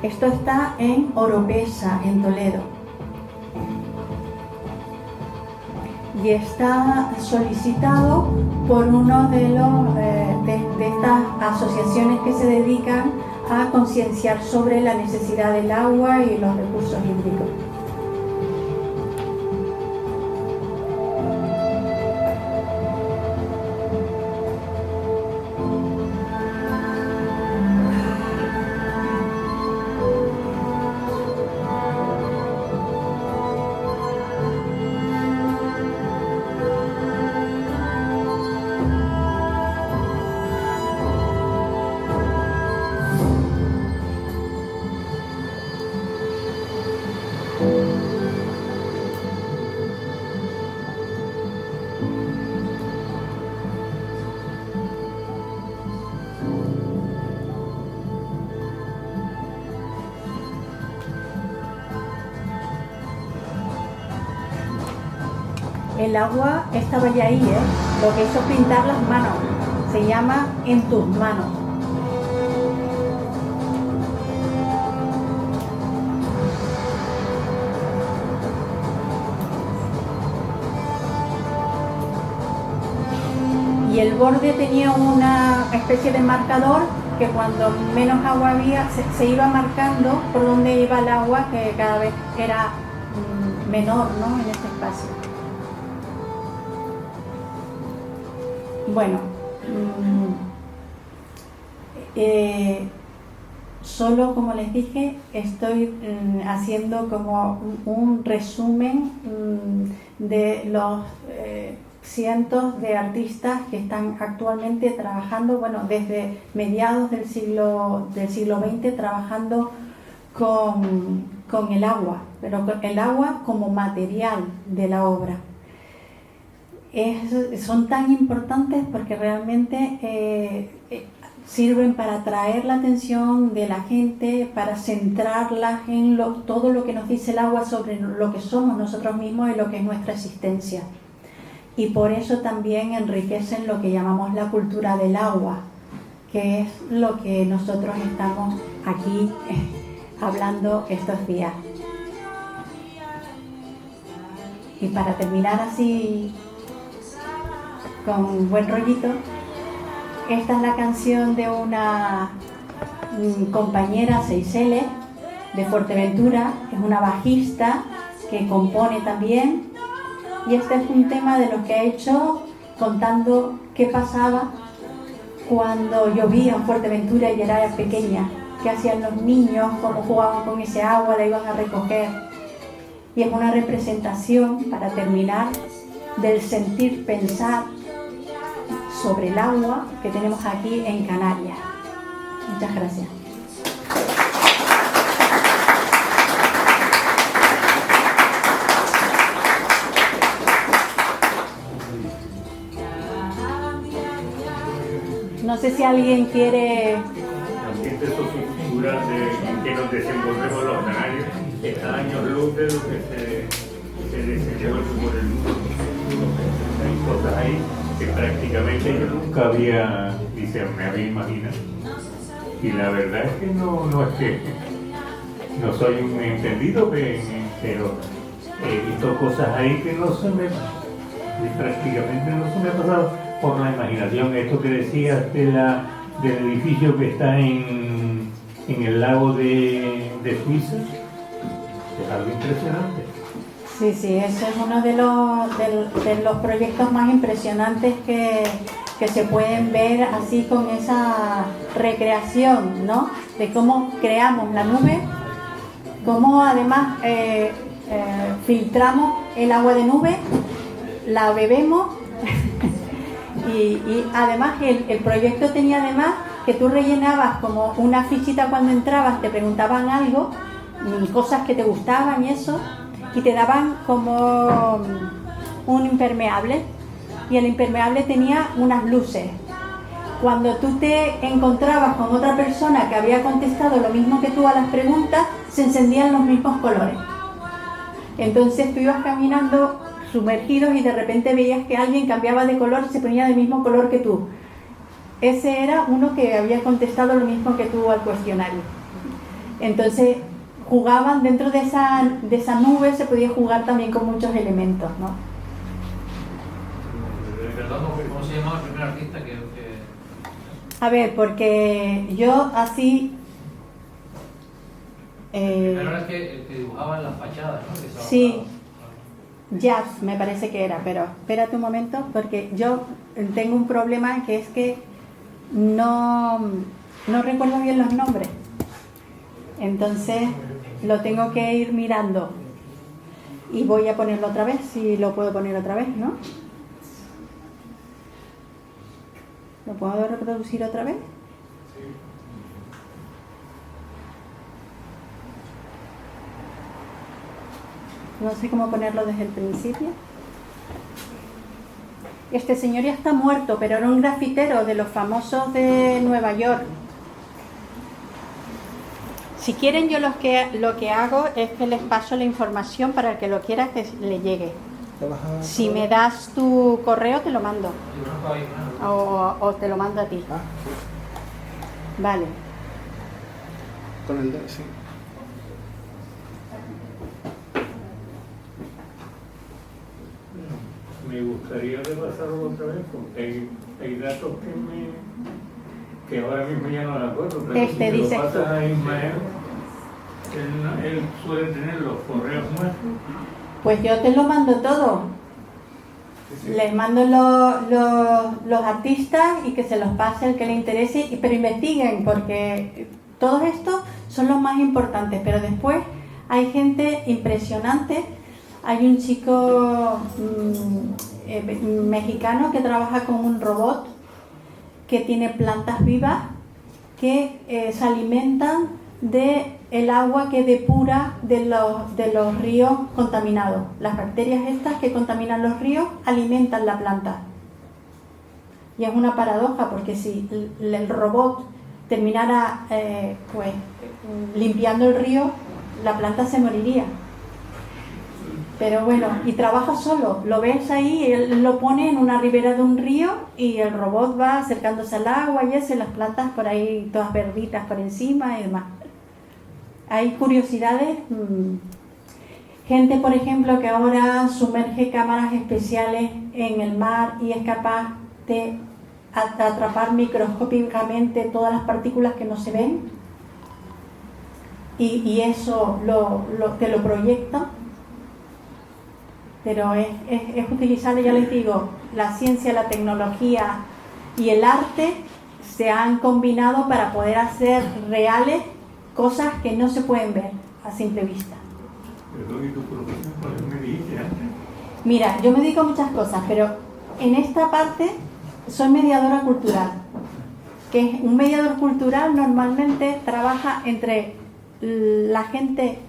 Esto está en Oropesa, en Toledo. Y está solicitado por uno de estas asociaciones que se dedican a concienciar sobre la necesidad del agua y los recursos hídricos. El agua estaba ya ahí, lo que hizo es pintar las manos. Se llama En tus manos. Y el borde tenía una especie de marcador que cuando menos agua había se iba marcando por donde iba el agua, que cada vez era menor, ¿no?, en este espacio. Bueno, solo, como les dije, estoy haciendo como un resumen de los cientos de artistas que están actualmente trabajando, bueno, desde mediados del siglo XX, trabajando con el agua, pero el agua como material de la obra. Son tan importantes porque realmente sirven para atraer la atención de la gente, para centrarla en todo lo que nos dice el agua sobre lo que somos nosotros mismos y lo que es nuestra existencia. Y por eso también enriquecen lo que llamamos la cultura del agua, que es lo que nosotros estamos aquí hablando estos días. Y para terminar así, con buen rollito, esta es la canción de una compañera Seychelles de Fuerteventura, que es una bajista que compone también, y este es un tema de lo que ha hecho contando qué pasaba cuando llovía en Fuerteventura y era pequeña, qué hacían los niños, cómo jugaban con ese agua, la iban a recoger. Y es una representación, para terminar, del sentir pensar sobre el agua que tenemos aquí en Canarias. Muchas gracias. No sé si alguien quiere... También de eso son figuras en que nos desenvolvemos los canarios, está años luz de lo que se desenvuelve por el mundo. Hay cosas ahí que prácticamente yo nunca me había imaginado. Y la verdad es que no es que no soy un entendido, pero he visto cosas ahí que prácticamente no se me ha pasado por la imaginación. Esto que decías del edificio que está en el lago de Suiza, es algo impresionante. Sí, ese es uno de los proyectos más impresionantes que se pueden ver así, con esa recreación, ¿no?, de cómo creamos la nube, cómo además filtramos el agua de nube, la bebemos y además el proyecto tenía además que tú rellenabas como una fichita cuando entrabas, te preguntaban algo cosas que te gustaban y eso, y te daban como un impermeable, y el impermeable tenía unas luces. Cuando tú te encontrabas con otra persona que había contestado lo mismo que tú a las preguntas, se encendían los mismos colores. Entonces tú ibas caminando sumergidos y de repente veías que alguien cambiaba de color y se ponía del mismo color que tú. Ese era uno que había contestado lo mismo que tú al cuestionario. Entonces jugaban dentro de esa nube, se podía jugar también con muchos elementos, ¿no? Perdón, ¿cómo se llamaba el primer artista que... A ver, porque yo así... El primero era el que dibujaba en las fachadas, ¿no? Que sí, Jazz me parece que era, pero espérate un momento, porque yo tengo un problema que es que no recuerdo bien los nombres. Entonces lo tengo que ir mirando. Y voy a ponerlo otra vez, si lo puedo poner otra vez, ¿no? ¿Lo puedo reproducir otra vez? No sé cómo ponerlo desde el principio. Este señor ya está muerto, pero era un grafitero de los famosos de Nueva York. Si quieren, yo lo que hago es que les paso la información para el que lo quiera que le llegue. Si me das tu correo, te lo mando. O te lo mando a ti. Vale. Con el dedo, sí. Me gustaría repasarlo otra vez porque hay datos que ahora mismo ya no me acuerdo, pero si te lo pasas a Ismael, él suele tener los correos nuestros. Pues yo te lo mando todo. Les mando los artistas y que se los pase el que le interese, pero investiguen, porque todos estos son los más importantes, pero después hay gente impresionante. Hay un chico mexicano que trabaja con un robot que tiene plantas vivas que se alimentan de el agua que depura de los ríos contaminados. Las bacterias estas que contaminan los ríos alimentan la planta. Y es una paradoja, porque si el robot terminara limpiando el río, la planta se moriría. Pero bueno, y trabaja solo, lo ves ahí, él lo pone en una ribera de un río y el robot va acercándose al agua y eso, y las plantas por ahí todas verditas por encima y demás. Hay curiosidades, gente por ejemplo que ahora sumerge cámaras especiales en el mar y es capaz de atrapar microscópicamente todas las partículas que no se ven y eso te lo proyecta. Pero es utilizable, ya les digo, la ciencia, la tecnología y el arte se han combinado para poder hacer reales cosas que no se pueden ver a simple vista. Perdón, ¿y tu profesión cuál me dijiste antes? Mira, yo me dedico a muchas cosas, pero en esta parte soy mediadora cultural. Que un mediador cultural normalmente trabaja entre la gente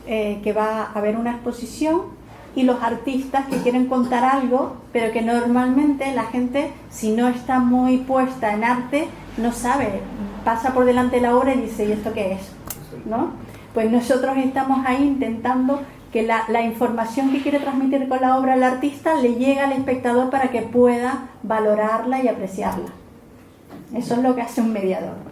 que va a ver una exposición y los artistas que quieren contar algo, pero que normalmente la gente, si no está muy puesta en arte, no sabe, pasa por delante de la obra y dice, ¿y esto qué es? ¿No? Pues nosotros estamos ahí intentando que la información que quiere transmitir con la obra el artista le llegue al espectador para que pueda valorarla y apreciarla. Eso es lo que hace un mediador.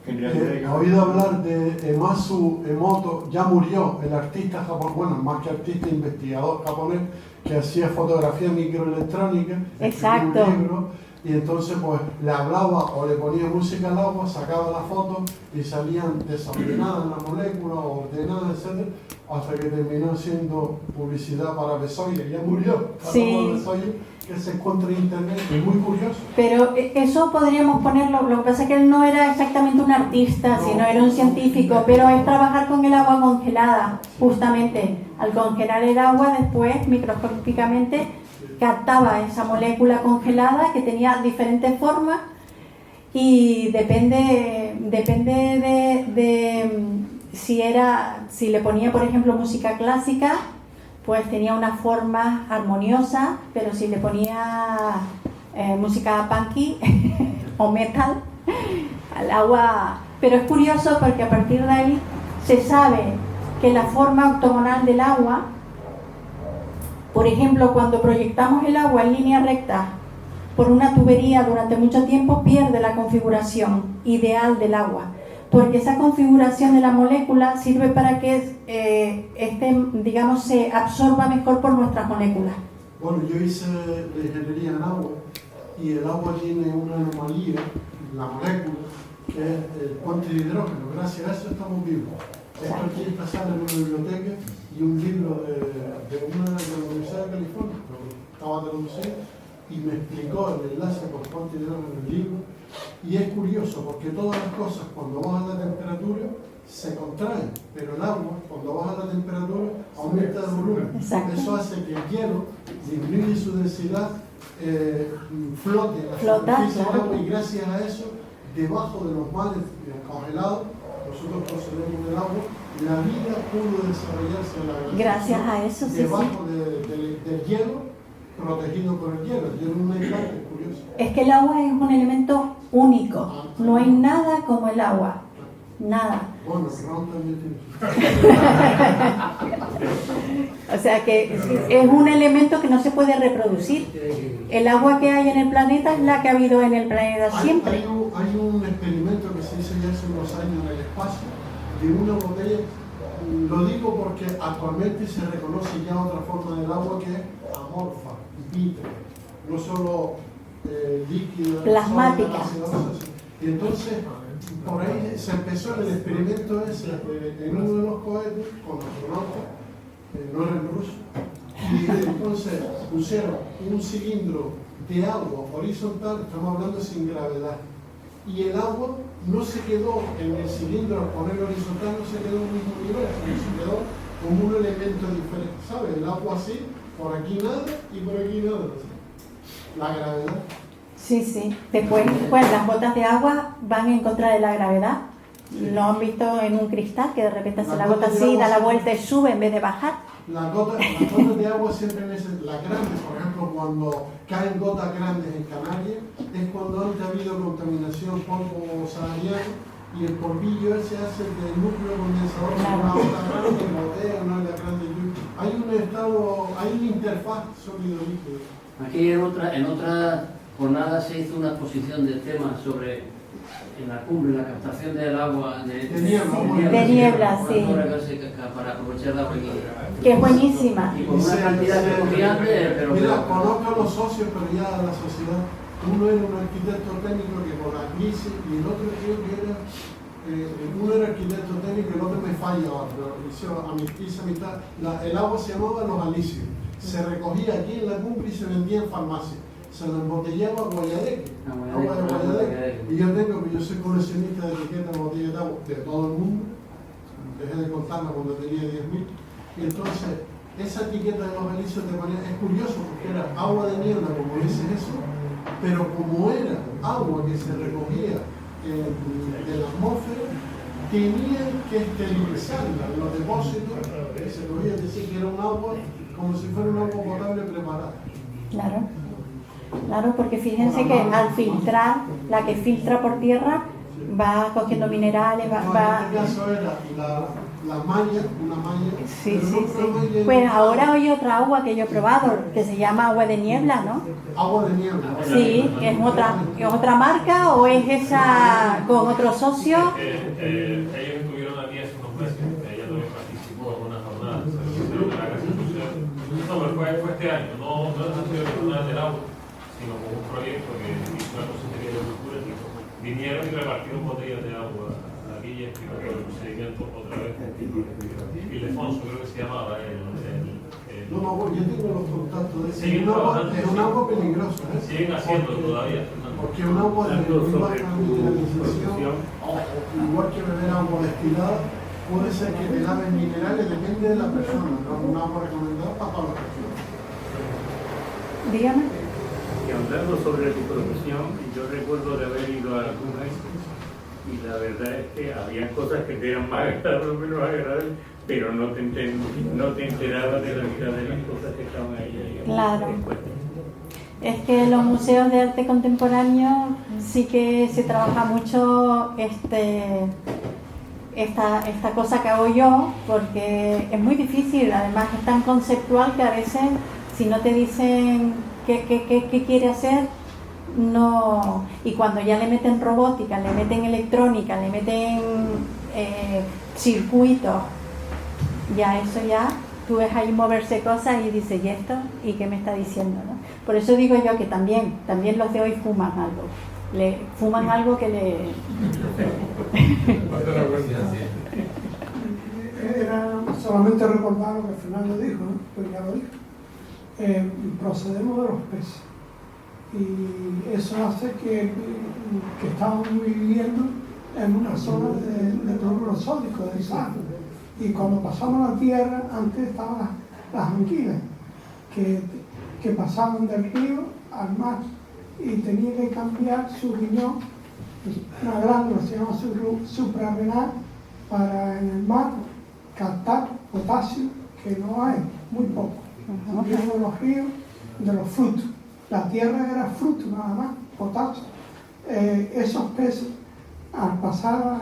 He oído hablar de Emasu Emoto, ya murió, el artista japonés, bueno, más que artista, investigador japonés, que hacía fotografía microelectrónica, exacto, un libro, y entonces pues le hablaba o le ponía música al agua, sacaba la foto y salían desordenadas las moléculas, ordenadas, etc., hasta que terminó siendo publicidad para Bezoye, ya murió, sí. Bezoye, que se encuentra en internet, es muy curioso. Pero eso podríamos ponerlo, lo que pasa es que él no era exactamente un artista, no, sino era un científico, pero es trabajar con el agua congelada, justamente. Al congelar el agua, después microscópicamente captaba esa molécula congelada que tenía diferentes formas y depende si le ponía, por ejemplo, música clásica, pues tenía una forma armoniosa, pero si le ponía música punky o metal, al agua... Pero es curioso porque a partir de ahí se sabe que la forma octogonal del agua, por ejemplo, cuando proyectamos el agua en línea recta por una tubería durante mucho tiempo, pierde la configuración ideal del agua, porque esa configuración de la molécula sirve para que digamos, se absorba mejor por nuestras moléculas. Bueno, yo hice de ingeniería en agua y el agua tiene una anomalía, la molécula, que es el puente de hidrógeno. Gracias a eso estamos vivos. Esto aquí está sale en una biblioteca y un libro de la Universidad de California, que estaba traducido, y me explicó el enlace por puente de hidrógeno en el libro. Y es curioso porque todas las cosas cuando baja la temperatura se contraen, pero el agua cuando baja la temperatura aumenta el volumen. Exacto. Eso hace que el hielo disminuye su densidad, flote la Flota, superficie del claro. agua, y gracias a eso, debajo de los mares congelados, nosotros procedemos del agua, la vida pudo desarrollarse en la glaciación. Gracias a eso, sí, debajo del hielo, protegido por el hielo. El hielo es un aislante, es curioso. Es que el agua es un elemento único, no hay nada como el agua, nada. Bueno, Ron también tiene. O sea que es un elemento que no se puede reproducir. El agua que hay en el planeta es la que ha habido en el planeta siempre. Hay un experimento que se hizo ya hace unos años en el espacio de una botella. Lo digo porque actualmente se reconoce ya otra forma del agua que es amorfa, vítrea, no solo líquida, plasmática. Y entonces, por ahí se empezó el experimento ese en uno de los cohetes con astronautas, no eran rusos, y entonces pusieron un cilindro de agua horizontal, estamos hablando sin gravedad, y el agua no se quedó en el cilindro al ponerlo horizontal, no se quedó en el mismo nivel, sino se quedó como un elemento diferente, ¿sabes? El agua así, por aquí nada y por aquí nada, la gravedad. Sí, sí. Después, pues las gotas de agua van en contra de la gravedad. Lo han visto en un cristal que de repente hace la gota así, da la vuelta y sube en vez de bajar. Las gotas de agua siempre las grandes, por ejemplo, cuando caen gotas grandes en Canarias, es cuando antes ha habido contaminación polvo sahariano y el polvillo ese hace del núcleo condensador de una gota grande y botea una de las grandes lluvias. Hay una interfaz sólido-líquido. Aquí en otra jornada se hizo una exposición del tema sobre en la cumbre, la captación del agua de niebla, sí. Para aprovechar el agua Que es buenísima. y con una cantidad que cogían pero Mira, conozco a los socios, pero ya de la sociedad. Uno era un arquitecto técnico que con la crisis, y el otro creo que era, uno era arquitecto técnico y el otro me falla ahora, pero hice a mitad. El agua se llamaba Los Alisios. Se recogía aquí en la cumbre y se vendía en farmacia. Se lo embotellaba a Guayadeque, agua de Guayadeque. Y yo soy coleccionista de etiquetas de botellas de agua de todo el mundo. Dejé de contarla cuando tenía 10.000. Y entonces, esa etiqueta de Los Alisios te ponía, es curioso porque era agua de niebla, como dice eso, pero como era agua que se recogía de la atmósfera, tenían que esterilizarla en los depósitos que se cogía, es decir, que era un agua como si fuera un agua potable preparada. Claro. Claro, porque fíjense que al filtrar, la que filtra por tierra va cogiendo minerales, No, en este caso era la malla, una malla. Sí, pero sí, no una sí. malla Pues ahora hay otra agua que yo he probado, que se llama agua de niebla, ¿no? agua de niebla. Sí, que es otra marca o es esa con otro socio. Ellos estuvieron aquí hace unos meses, ella también participó en una jornada, se reunió de la Casa Social. No, pero fue este año, no ha sido la jornada del agua, sino como un proyecto que hizo la Consejería de Cultura, y vinieron y repartieron botellas de agua aquí y explicó el procedimiento otra vez. Ildefonso creo que se llamaba No, yo tengo los contactos de ese. Siguen trabajando, Es un agua peligrosa, ¿eh? siguen haciendo todavía. Porque un agua de baja mineralización, igual que beber agua destilada, puede ser que te laven minerales, depende de la persona, no un agua recomendada para todas las personas. Dígame. Que hablando sobre la diputación, yo recuerdo de haber ido a alguna vez y la verdad es que había cosas que te eran más agradables o menos agradables, pero no te enterabas de la mitad de las cosas que estaban ahí. Claro. Es que los museos de arte contemporáneo sí que se trabaja mucho esta cosa que hago yo, porque es muy difícil, además es tan conceptual que a veces si no te dicen qué quiere hacer, no. Y cuando ya le meten robótica, le meten electrónica, le meten circuitos, ya eso ya, tú ves ahí moverse cosas y dices, ¿y esto? ¿Y qué me está diciendo? ¿No? Por eso digo yo que también los de hoy fuman algo. Fuman algo que le... Era solamente recordar lo que Fernando dijo, ¿no? Pues ya lo dijo. Procedemos de los peces. Y eso hace que estamos viviendo en una zona de cloruro sódico, de sal. Y cuando pasamos la tierra, antes estaban las anguilas, que pasaban del río al mar y tenían que cambiar su riñón, una glándula se llama suprarrenal, para en el mar captar potasio, que no hay, muy poco. Vienen de los ríos, de los frutos. La tierra era fruto nada más, potasio. Esos peces, al pasar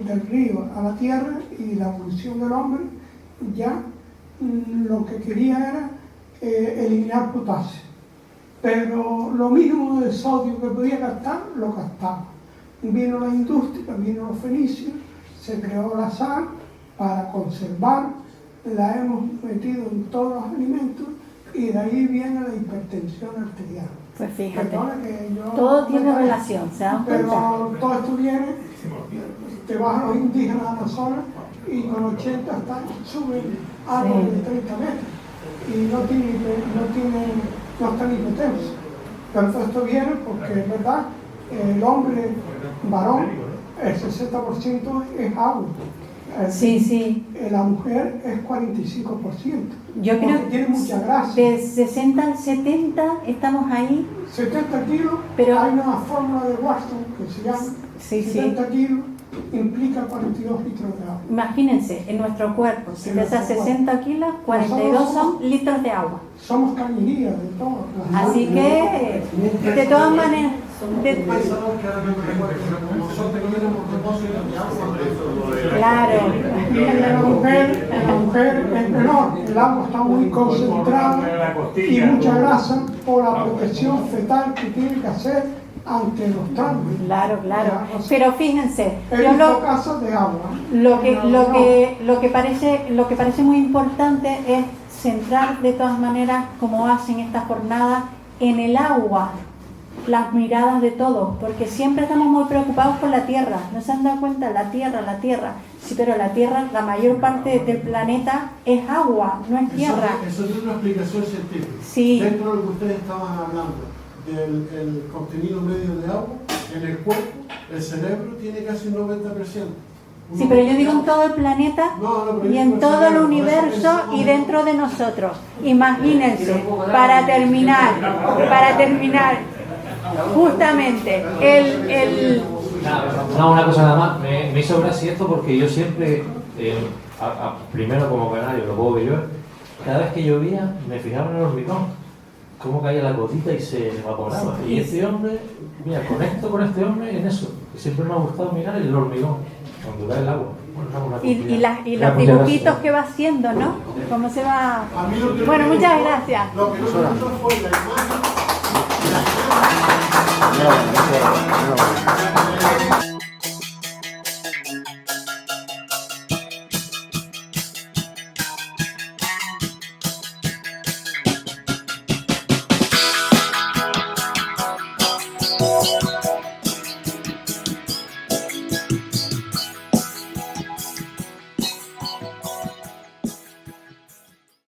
del río a la tierra y la evolución del hombre, ya lo que quería era eliminar potasio. Pero lo mínimo de sodio que podía captar, lo captaba. Vino la industria, vino los fenicios, se creó la sal para conservar, la hemos metido en todos los alimentos y de ahí viene la hipertensión arterial. Pues fíjate, Que yo, todo tiene relación, ¿se dan cuenta? pero todo esto viene, te vas a los indígenas a Amazonas y con 80 hasta suben árboles de 30 metros y no están hipotensos. Pero todo esto viene porque es verdad, el hombre varón, el 60% es agua. Sí. La mujer es 45%. Yo creo que tiene mucha grasa. De 60 al 70 estamos ahí. 70 kilos, pero hay una fórmula de Watson que se llama 70 kilos implica 42 litros de agua. Imagínense, en nuestro cuerpo, si pesas 60 kilos, 42 son litros de agua. Somos cañerías de todo. Así que, de todas maneras... Claro. Y en la mujer es menor, el agua está muy concentrada y mucha grasa por la protección fetal que tiene que hacer ante los traumas. Claro. Pero fíjense, casos de agua. Lo que parece muy importante es centrar de todas maneras, como hacen esta jornada, en el agua las miradas de todos, porque siempre estamos muy preocupados por la Tierra. ¿No se han dado cuenta? La Tierra. Sí, pero la Tierra, la mayor parte del planeta es agua, no es tierra. Eso tiene una explicación científica. Sí. Dentro de lo que ustedes estaban hablando, del contenido medio de agua, en el cuerpo, el cerebro tiene casi un 90%. Sí, pero yo digo en todo el planeta y en todo el universo y dentro de nosotros. Imagínense, para terminar, justamente, una cosa nada más, me hizo gracia esto porque yo siempre, primero como canario, lo puedo ver yo, cada vez que llovía me fijaba en el hormigón, cómo caía la gotita y se evaporaba. Y este hombre, mira, conecto con este hombre en eso, que siempre me ha gustado mirar el hormigón, cuando cae el agua. Y los dibujitos que va haciendo, ¿no? Cómo se va... Bueno, muchas gracias. Lo que no me gustó fue la imagen.